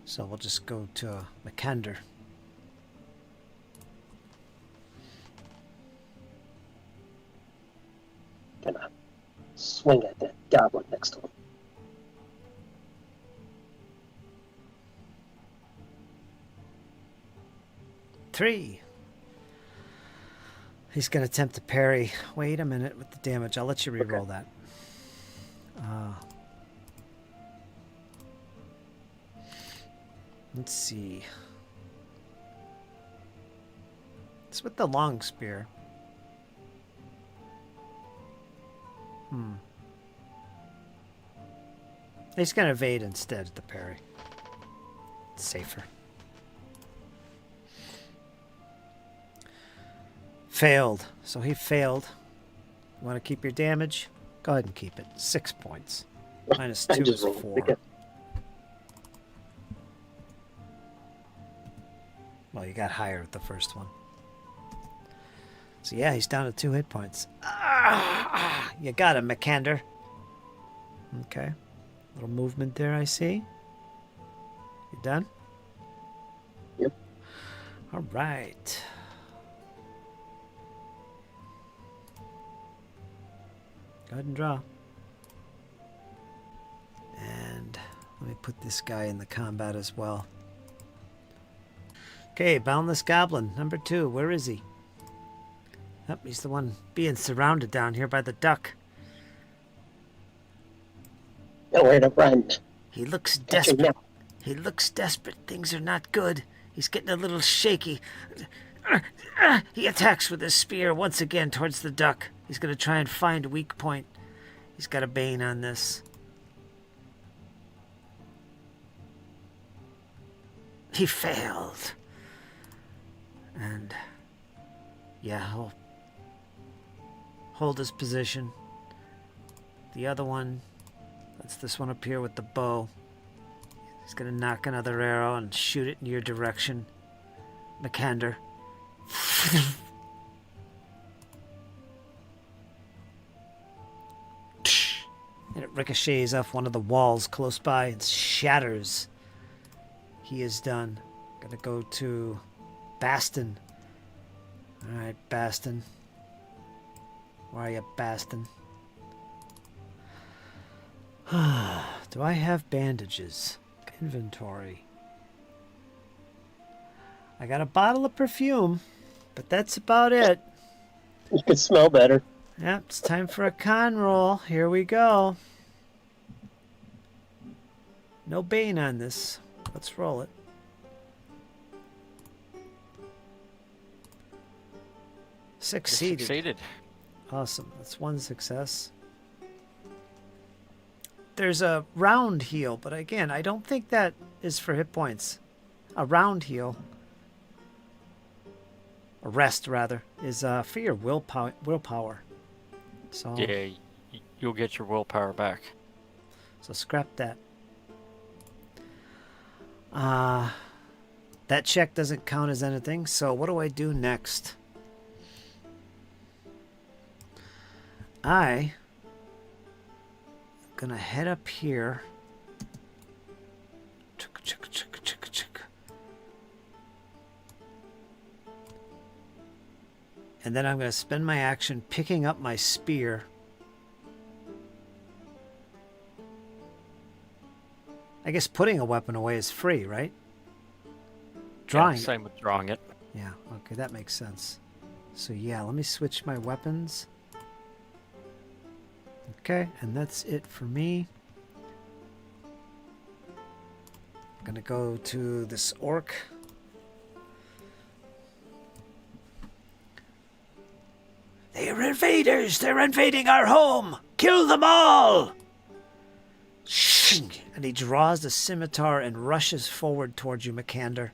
So we'll just go to Machander. Gonna swing at that goblin next to him. Three. He's going to attempt to parry. Wait a minute with the damage. I'll let you reroll Okay. that. Let's see. It's with the long spear. He's going to evade instead of the parry. It's safer. Failed. So he failed. You want to keep your damage? Go ahead and keep it. 6 points. Minus I 2 just is rolled 4. again. Well, you got higher with the first one. So yeah, he's down to 2 hit points. You got him, Machander. Okay. Little movement there, I see. You done? Yep. All right. Go ahead and draw. And let me put this guy in the combat as well. Okay, Boundless Goblin, number 2. Where is he? Yep, he's the one being surrounded down here by the duck. Nowhere to run. He looks Catch him desperate. now. He looks desperate. Things are not good. He's getting a little shaky. He attacks with his spear once again towards the duck. He's going to try and find a weak point. He's got a bane on this. He failed. And yeah, he'll hold his position. The other one, that's this one up here with the bow. He's gonna knock another arrow and shoot it in your direction, Machander. And it ricochets off one of the walls close by and shatters. He is done. Gonna go to Baston. Alright, Baston. Where are you, Baston? Do I have bandages? Inventory. I got a bottle of perfume, but that's about it. You can smell better. Yep, it's time for a con roll. Here we go. No bane on this. Let's roll it. Succeeded. Succeeded. Awesome. That's one success. There's a round heal, but again, I don't think that is for hit points. A round heal, a rest rather, is for your willpower. So Yeah, you'll get your willpower back. So scrap that. That check doesn't count as anything. So what do I do next? I gonna head up here. And then I'm gonna spend my action picking up my spear. I guess putting a weapon away is free, right? Drawing. Yeah, same with drawing it. Yeah, okay, that makes sense. So yeah, let me switch my weapons. Okay, and that's it for me. I'm gonna go to this orc. They're invaders! They're invading our home! Kill them all! Shing! And he draws the scimitar and rushes forward towards you, Machander.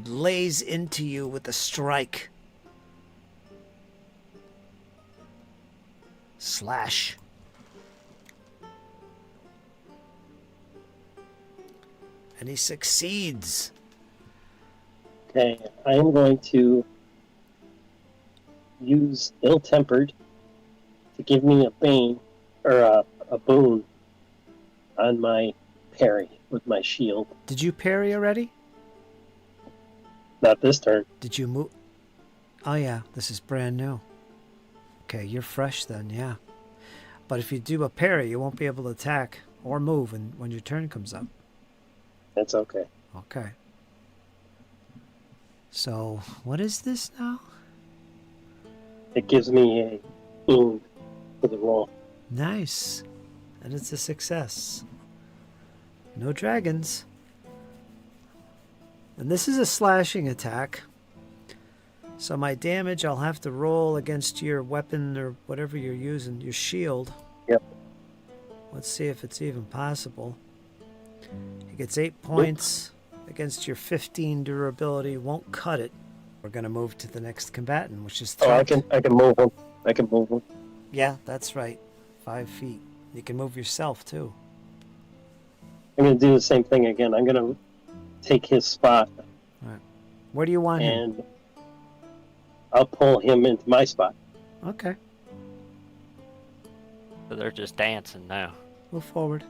Lays into you with a strike. Slash. And he succeeds. Okay, I am going to use ill-tempered to give me a bane, or a boon on my parry with my shield. Did you parry already? Not this turn. Did you move? Oh yeah, this is brand new. Okay, you're fresh then, yeah. But if you do a parry, you won't be able to attack or move when your turn comes up. That's okay. Okay. So, what is this now? It gives me a boon for the roll. Nice. And it's a success. No dragons. And this is a slashing attack. So my damage, I'll have to roll against your weapon or whatever you're using, your shield. Yep. Let's see if it's even possible. He gets 8 points against your 15 durability. Won't cut it. We're going to move to the next combatant, which is Traut. Oh, I can move him. I can move him. Yeah, that's right. 5 feet. You can move yourself, too. I'm going to do the same thing again. I'm going to take his spot. All right. Where do you want him? And I'll pull him into my spot. Okay. So they're just dancing now. Move forward.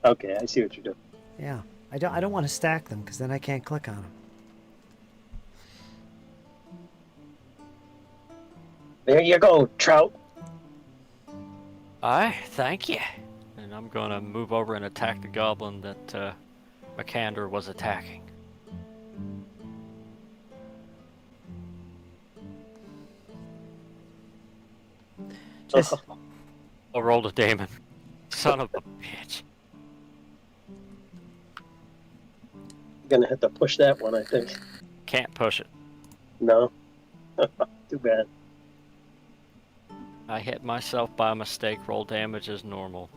Okay, I see what you're doing. Yeah. I don't want to stack them, because then I can't click on them. There you go, Traut. Aye, thank you. And I'm gonna move over and attack the goblin that Machander was attacking. Just, I rolled a demon. Son of a bitch. Gonna have to push that one, I think. Can't push it. No. Too bad. I hit myself by mistake. Roll damage as normal.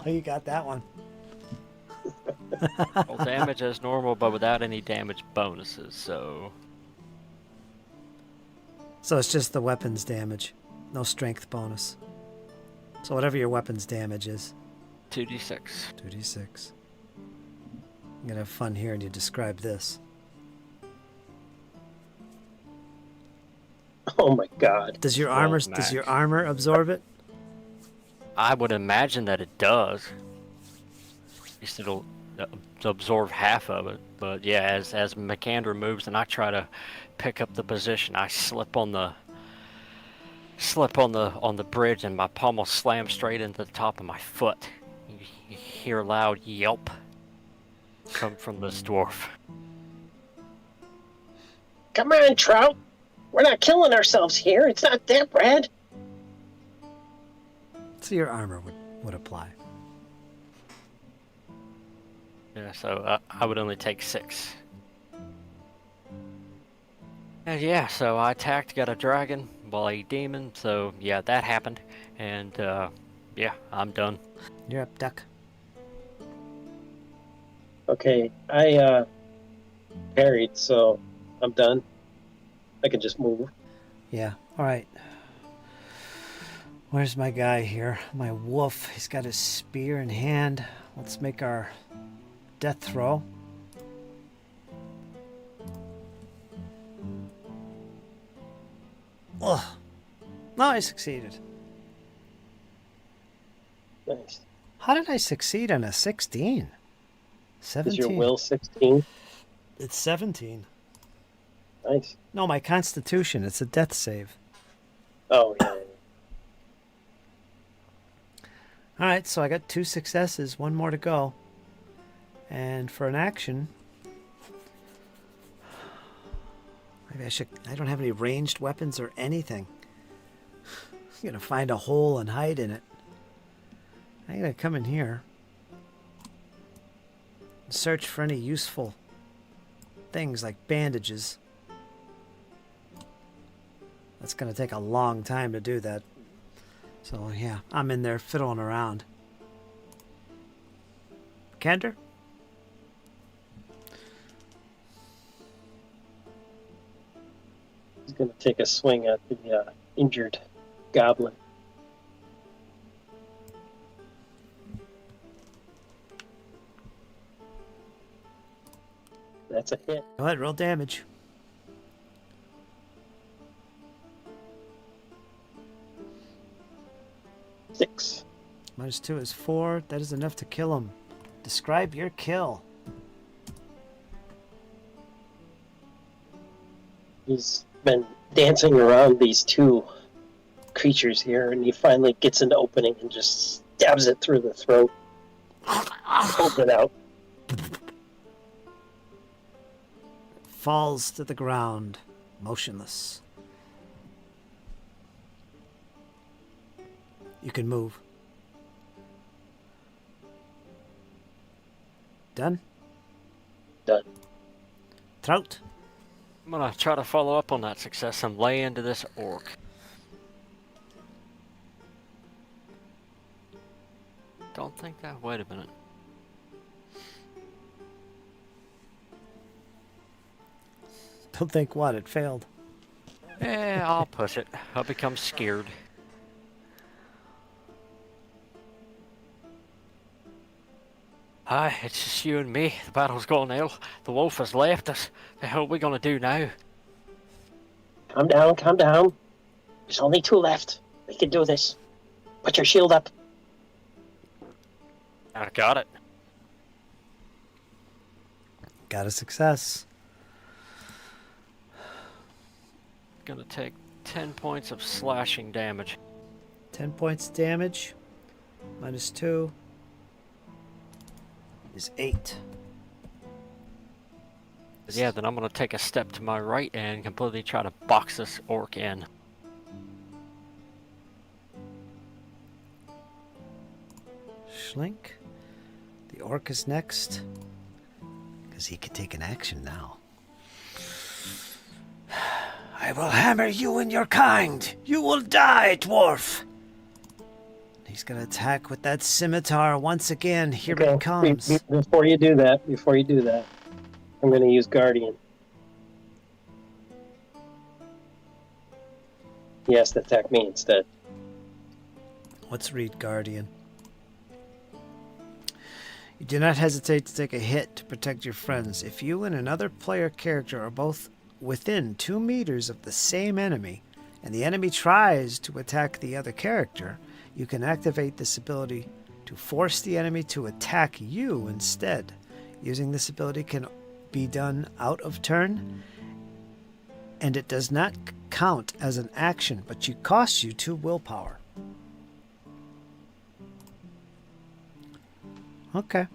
you got that one. Roll damage as normal, but without any damage bonuses, so... So it's just the weapons damage. No strength bonus. So whatever your weapons damage is. 2d6. 2d6. I'm gonna have fun here and you describe this. Oh my god. Does your Roll armor max. absorb it? I would imagine that it does. At least it'll absorb half of it. But yeah, as Machander moves and I try to pick up the position, I slip on the bridge and my pommel slams straight into the top of my foot. You hear a loud yelp come from this dwarf. Come on, Traut. We're not killing ourselves here. It's not that bad. So your armor would apply. Yeah, so I would only take 6. And yeah, so I attacked, got a dragon, while a demon, so yeah, that happened. And yeah, I'm done. You're up, Duck. Okay, I parried, so I'm done. I can just move. Yeah, alright. Where's my guy here? My wolf. He's got his spear in hand. Let's make our death throw. Ugh. No, I succeeded. Nice. How did I succeed on a 16? Is 17. your will 16? It's 17. Nice. No, my constitution. It's a death save. Oh, yeah. All right, so I got 2 successes, 1 more to go. And for an action, maybe I should. I don't have any ranged weapons or anything. I'm gonna find a hole and hide in it. I'm gonna come in here and search for any useful things like bandages. That's gonna take a long time to do that. So yeah, I'm in there fiddling around. Machander? He's going to take a swing at the injured goblin. That's a hit. Go ahead, roll damage. Six. -2 is 4. That is enough to kill him. Describe your kill. He's been dancing around these 2 creatures here, and he finally gets an opening and just stabs it through the throat. Pulls it out. Falls to the ground, motionless. You can move. Done? Done. Traut? I'm gonna try to follow up on that success and lay into this orc. Don't think that. Wait a minute. Don't think what, it failed. Yeah, I'll push it. I'll become scared. Hi, it's just you and me. The battle's gone ill. The wolf has left us. The hell are we gonna do now? Calm down, calm down. There's only 2 left. We can do this. Put your shield up. I got it. Got a success. Gonna take 10 points of slashing damage. 10 points damage. -2 is 8. Yeah, then I'm gonna take a step to my right and completely try to box this orc in. Shank. The orc is next. Because he can take an action now. I will hammer you and your kind. You will die, dwarf. He's going to attack with that scimitar once again. Here it comes. Before you do that, I'm going to use Guardian. He has to attack me instead. Let's read Guardian. You do not hesitate to take a hit to protect your friends. If you and another player character are both within 2 meters of the same enemy, and the enemy tries to attack the other character, you can activate this ability to force the enemy to attack you instead. Using this ability can be done out of turn, and it does not count as an action, but it costs you 2 willpower. Okay.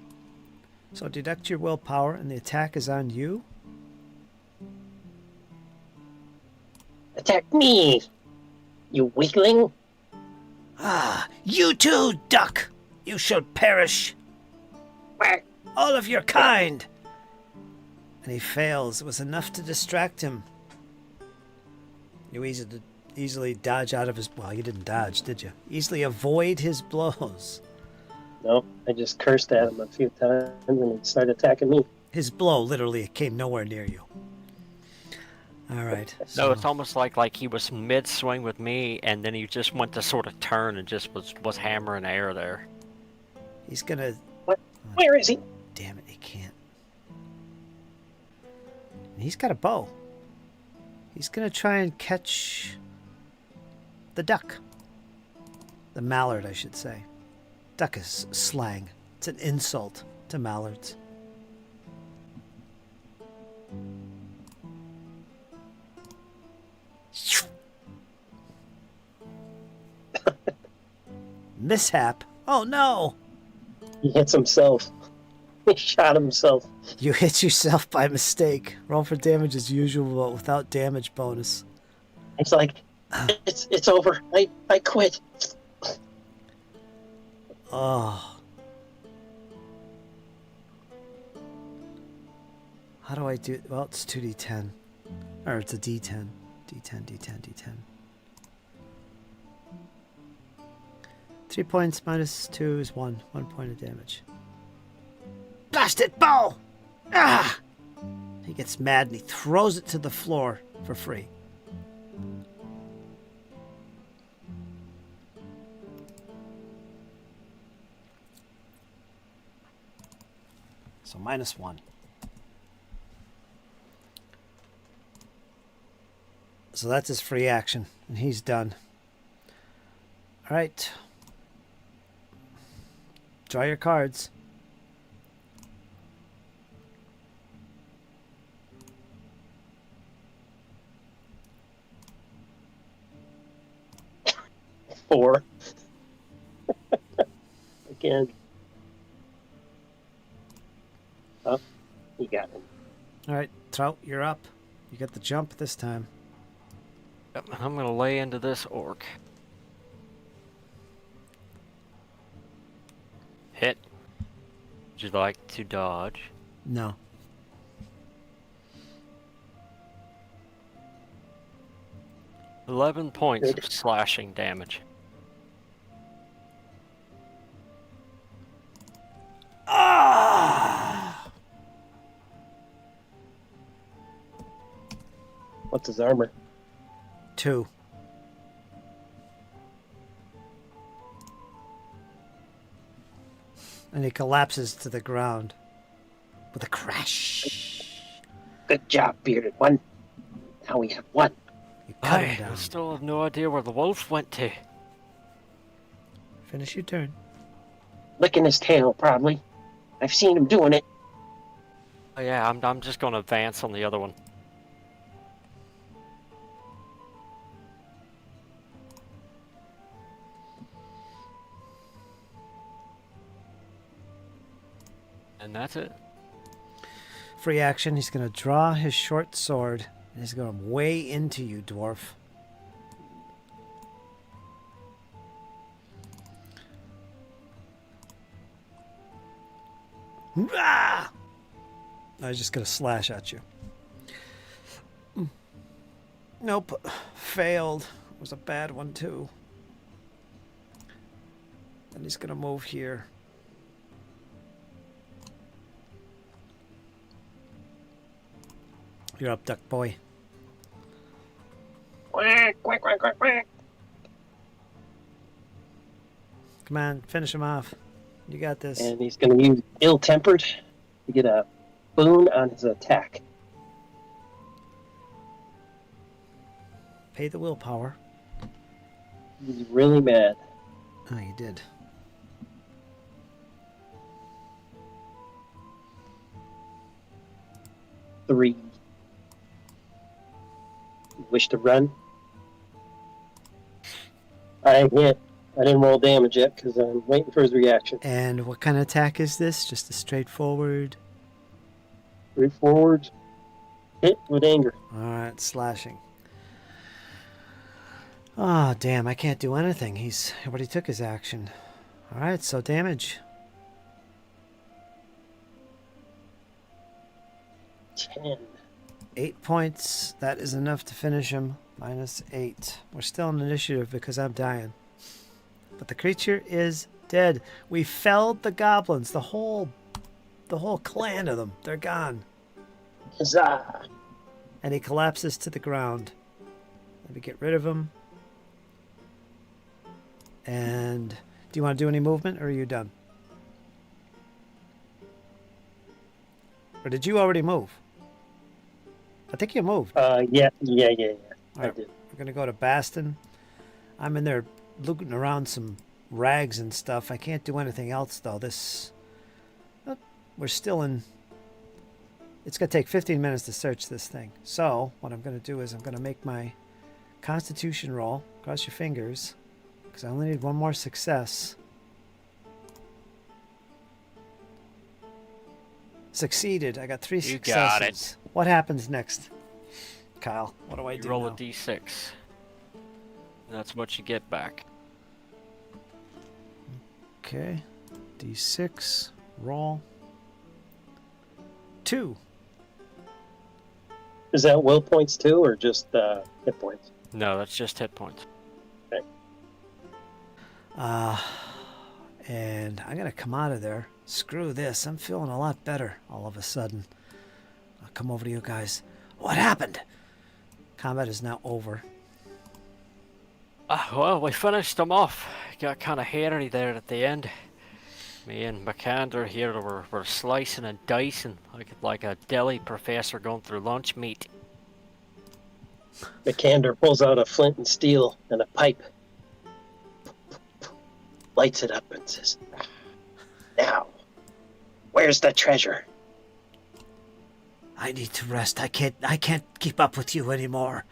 So deduct your willpower, and the attack is on you. Attack me, you weakling! Ah, you too, duck! You shall perish! Quack. All of your kind! And he fails. It was enough to distract him. You easily dodge out of his... Well, you didn't dodge, did you? Easily avoid his blows. No, I just cursed at him a few times and he started attacking me. His blow literally came nowhere near you. All right. No, it's almost like he was mid-swing with me, and then he just went to sort of turn and just was hammering air there. He's gonna... What? Where is he? Damn it, he can't. He's got a bow. He's gonna try and catch the duck. The mallard, I should say. Duck is slang. It's an insult to mallards. Mishap. Oh no! He hits himself. He shot himself. You hit yourself by mistake. Roll for damage as usual, but without damage bonus. It's like, it's over. I quit. Oh. How do I do? Well, it's 2d10. Or it's a d10. D10, D10, D10. 3 points minus 2 is 1. 1 point of damage. Blast it, bow! Ah! He gets mad and he throws it to the floor for free. So minus 1. So that's his free action, and he's done. All right. Draw your cards. Four. Again. Oh, you got him. All right, Traut, you're up. You got the jump this time. Yep, I'm gonna lay into this orc. Hit. Would you like to dodge? No. $11 points Good. of slashing damage. Ah! What's his armor? 2. And he collapses to the ground with a crash. Good job, bearded one. Now we have one. You cut him I down. still have no idea where the wolf went to. Finish your turn. Licking his tail, probably. I've seen him doing it. Oh yeah, I'm just gonna advance on the other one. And that's it. Free action. He's going to draw his short sword. And he's going to way into you, dwarf. Ah! I was just going to slash at you. Nope. Failed. It was a bad one, too. And he's going to move here. You're up, duck boy. Quack, quack, quack, quack, quack. Come on, finish him off. You got this. And he's going to use ill-tempered to get a boon on his attack. Pay the willpower. He's really mad. Oh, you did. Three. Wish to run? I can't. I didn't roll damage yet because I'm waiting for his reaction. And what kind of attack is this? Just a straightforward. Straightforward. Hit with anger. Alright, slashing. Oh, damn, I can't do anything. He's already took his action. Alright, so damage. 10. 8 points. That is enough to finish him. Minus 8. We're still in initiative because I'm dying. But the creature is dead. We felled the goblins. The whole clan of them. They're gone. Huzzah! And he collapses to the ground. Let me get rid of him. And do you want to do any movement, or are you done? Or did you already move? I think you moved. Yeah. All I right, did. we're going to go to Baston. I'm in there looking around some rags and stuff. I can't do anything else, though. We're still in... It's going to take 15 minutes to search this thing. So, what I'm going to do is I'm going to make my Constitution roll. Cross your fingers. Because I only need one more success. Succeeded. I got 3 You successes. got it. What happens next? Kyle, what do I You do roll now? a d6. That's what you get back. Okay. D6. Roll. 2. Is that will points too, or just hit points? No, that's just hit points. And I'm going to come out of there. Screw this. I'm feeling a lot better all of a sudden. I'll come over to you guys. What happened? Combat is now over. Well, we finished them off. Got kind of hairy there at the end. Me and Machander here were slicing and dicing like a deli professor going through lunch meat. Machander pulls out a flint and steel and a pipe, lights it up, and says, "Now, where's the treasure?" I need to rest. I can't keep up with you anymore.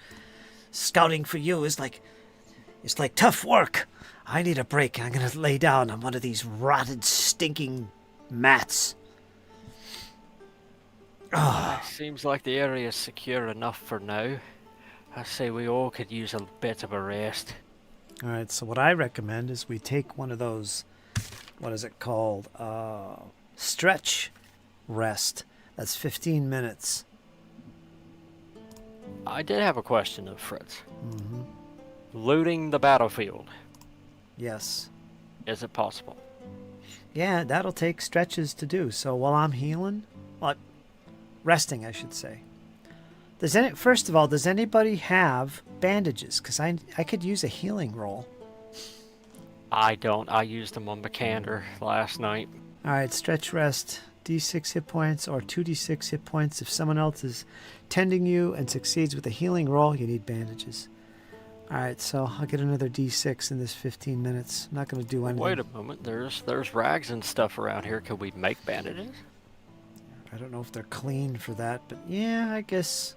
Scouting for you is like tough work. I need a break. I'm gonna lay down on one of these rotted, stinking mats. Seems like the area's secure enough for now. I say we all could use a bit of a rest. All right, so what I recommend is we take one of those, what is it called? Stretch rest. That's 15 minutes. I did have a question of Fritz. Mm-hmm. Looting the battlefield, Yes. is it possible? Yeah, that'll take stretches to do. So while I'm healing, resting, I should say. First of all, does anybody have bandages? Because I could use a healing roll. I don't. I used them on Machander last night. All right, stretch rest. D6 hit points or 2d6 hit points. If someone else is tending you and succeeds with a healing roll, you need bandages. All right, so I'll get another d6 in this 15 minutes. I'm not going to do anything. Wait a moment. There's rags and stuff around here. Could we make bandages? I don't know if they're clean for that, but yeah, I guess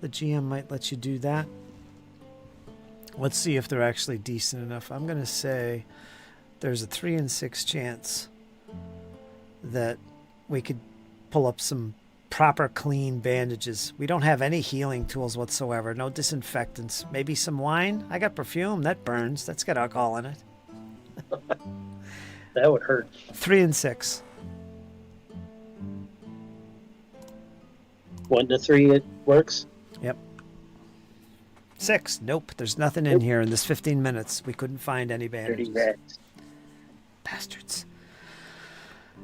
the GM might let you do that. Let's see if they're actually decent enough. I'm going to say there's a 3 in 6 chance that we could pull up some proper clean bandages. We don't have any healing tools whatsoever. No disinfectants. Maybe some wine? I got perfume. That burns. That's got alcohol in it. That would hurt. 3 in 6. 1 to 3, it works. Yep. 6. Nope. There's nothing in here in this 15 minutes. We couldn't find any 30 bandages. rags. Bastards.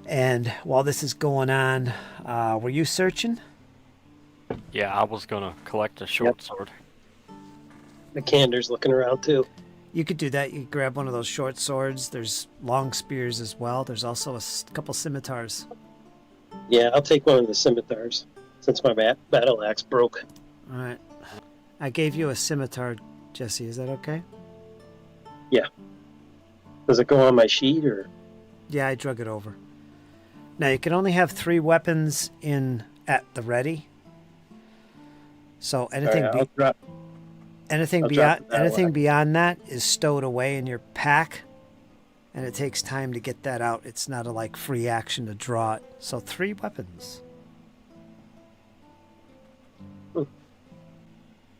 And while this is going on, were you searching? Yeah, I was gonna collect a short sword. Machander's looking around too. You could do that. You could grab one of those short swords. There's long spears as well. There's also a couple scimitars. Yeah, I'll take one of the scimitars since my battle axe broke. All right. I gave you a scimitar, Jesse. Is that okay? Does it go on my sheet or? Yeah, I drug it over. Now, you can only have 3 weapons at the ready. So anything All right, I'll drop. anything I'll beyond drop that anything one. beyond that is stowed away in your pack, and it takes time to get that out. It's not a free action to draw it. So 3 weapons.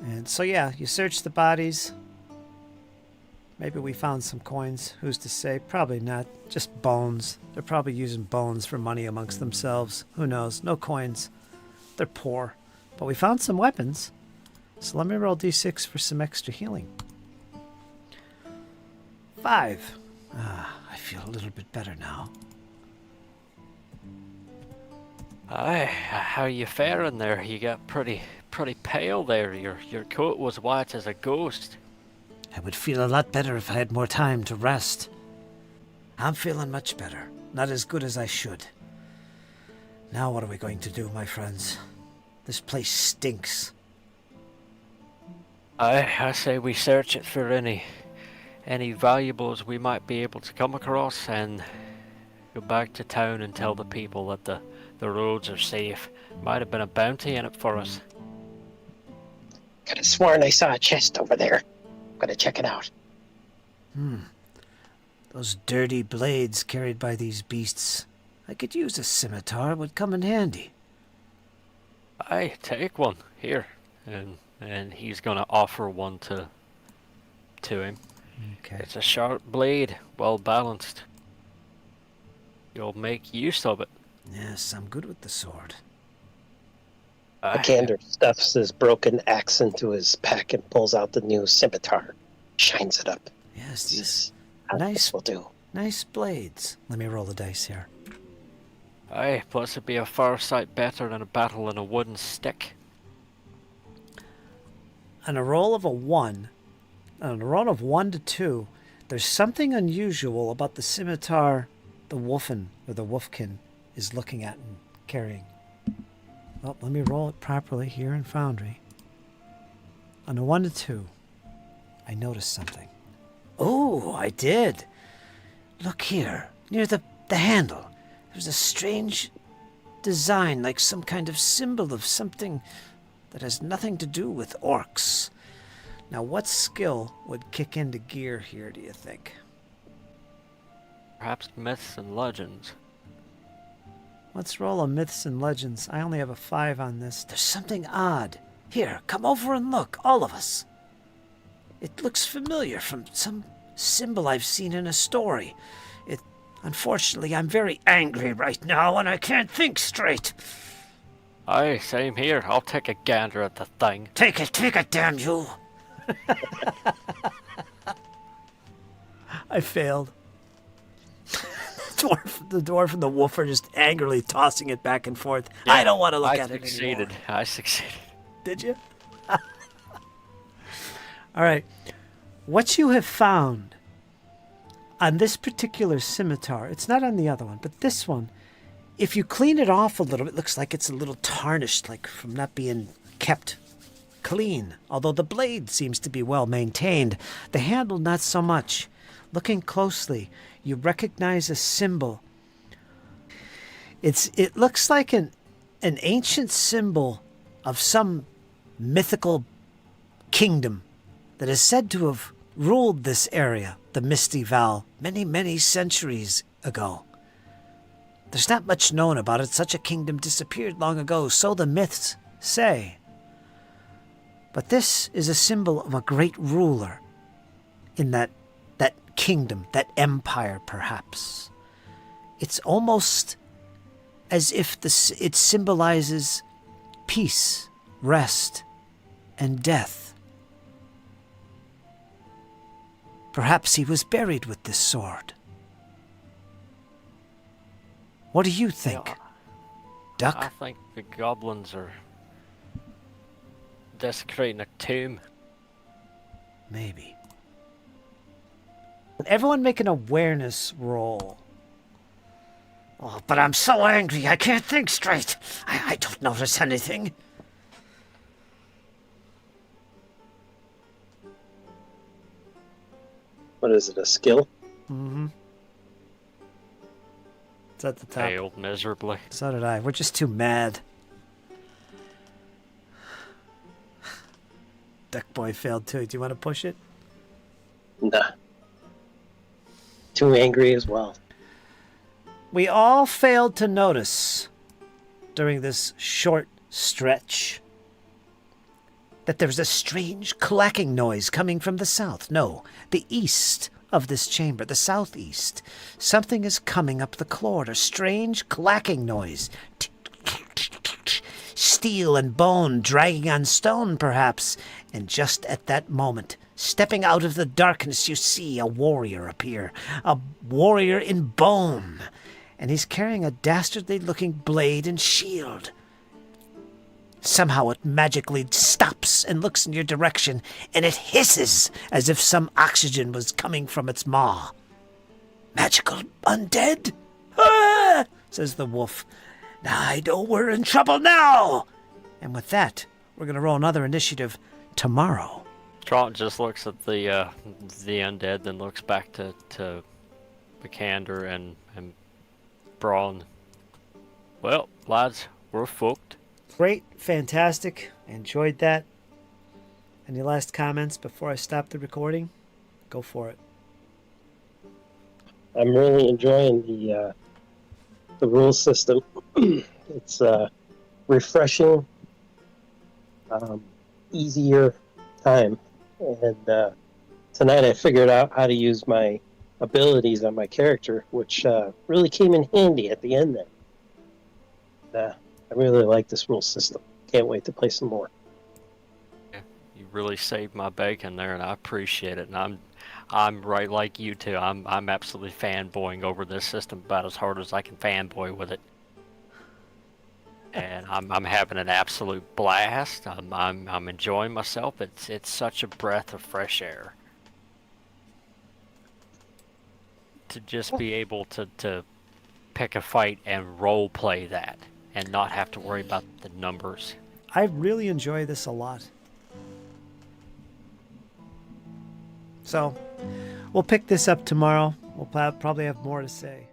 And so yeah, you search the bodies. Maybe we found some coins. Who's to say? Probably not. Just bones. They're probably using bones for money amongst themselves. Who knows? No coins. They're poor. But we found some weapons. So let me roll d6 for some extra healing. 5. I feel a little bit better now. Aye, how you faring there? You got pretty pale there. Your coat was white as a ghost. I would feel a lot better if I had more time to rest. I'm feeling much better. Not as good as I should. Now what are we going to do, my friends? This place stinks. I say we search it for any any valuables we might be able to come across and go back to town and tell the people that the roads are safe. Might have been a bounty in it for us. Could have sworn I saw a chest over there. Gotta check it out. Those dirty blades carried by these beasts. I could use a scimitar, would come in handy. I take one here, and he's gonna offer one to him. Okay. It's a sharp blade, well balanced. You'll make use of it. Yes, I'm good with the sword. Machander stuffs his broken axe into his pack and pulls out the new scimitar. Shines it up. Yes, these This nice, will do. nice blades. Let me roll the dice here. Aye, plus it'd be a far sight better than a battle in a wooden stick. On a roll of 1 to 2, there's something unusual about the scimitar the wolfen or the wolfkin is looking at and carrying. Well, let me roll it properly here in Foundry. On a 1 to 2, I noticed something. Oh, I did. Look here, near the handle. There's a strange design, like some kind of symbol of something that has nothing to do with orcs. Now, what skill would kick into gear here, do you think? Perhaps myths and legends. Let's roll a myths and legends. I only have a 5 on this. There's something odd. Here, come over and look, all of us. It looks familiar from some symbol I've seen in a story. Unfortunately, I'm very angry right now and I can't think straight. Aye, same here. I'll take a gander at the thing. Take it, damn you. I failed. The dwarf and the wolf are just angrily tossing it back and forth. Yeah, I don't want to look at it succeeded. anymore. I succeeded. Did you? All right. What you have found on this particular scimitar, it's not on the other one, but this one, if you clean it off a little, it looks like it's a little tarnished, like from not being kept clean. Although the blade seems to be well maintained, the handle not so much. Looking closely, you recognize a symbol. It looks like an ancient symbol of some mythical kingdom that is said to have ruled this area, the Misty Val, many, many centuries ago. There's not much known about it. Such a kingdom disappeared long ago, so the myths say. But this is a symbol of a great ruler in that kingdom, that empire, perhaps. It's almost as if it symbolizes peace, rest, and death. Perhaps he was buried with this sword. What do you think, Yeah, Duck? I think the goblins are desecrating a tomb. Maybe. Everyone make an awareness roll. Oh, but I'm so angry, I can't think straight. I don't notice anything. What is it, a skill? Mm-hmm. It's at the top. Failed miserably. So did I. We're just too mad. Duck Boy failed too. Do you want to push it? Nah. Too angry as well. We all failed to notice during this short stretch that there's a strange clacking noise coming from the south. No, the east of this chamber, the southeast. Something is coming up the corridor. Strange clacking noise. Steel and bone dragging on stone, perhaps. And just at that moment, stepping out of the darkness, you see a warrior appear. A warrior in bone. And he's carrying a dastardly-looking blade and shield. Somehow it magically stops and looks in your direction, and it hisses as if some oxygen was coming from its maw. Magical undead? Ah! Says the wolf. I know we're in trouble now. And with that, we're going to roll another initiative tomorrow. Traut just looks at the undead, then looks back to Machander and Braun. Well, lads, we're fucked. Great, fantastic. Enjoyed that. Any last comments before I stop the recording? Go for it. I'm really enjoying the rule system. It's refreshing, easier time, and tonight I figured out how to use my abilities on my character, which really came in handy at the end there. I really like this rule system. Can't wait to play some more. Yeah, you really saved my bacon there, and I appreciate it. And I'm right like you two. I'm absolutely fanboying over this system about as hard as I can fanboy with it. And I'm having an absolute blast. I'm enjoying myself. It's such a breath of fresh air to just be able to pick a fight and role play that and not have to worry about the numbers. I really enjoy this a lot. So, we'll pick this up tomorrow. We'll probably have more to say.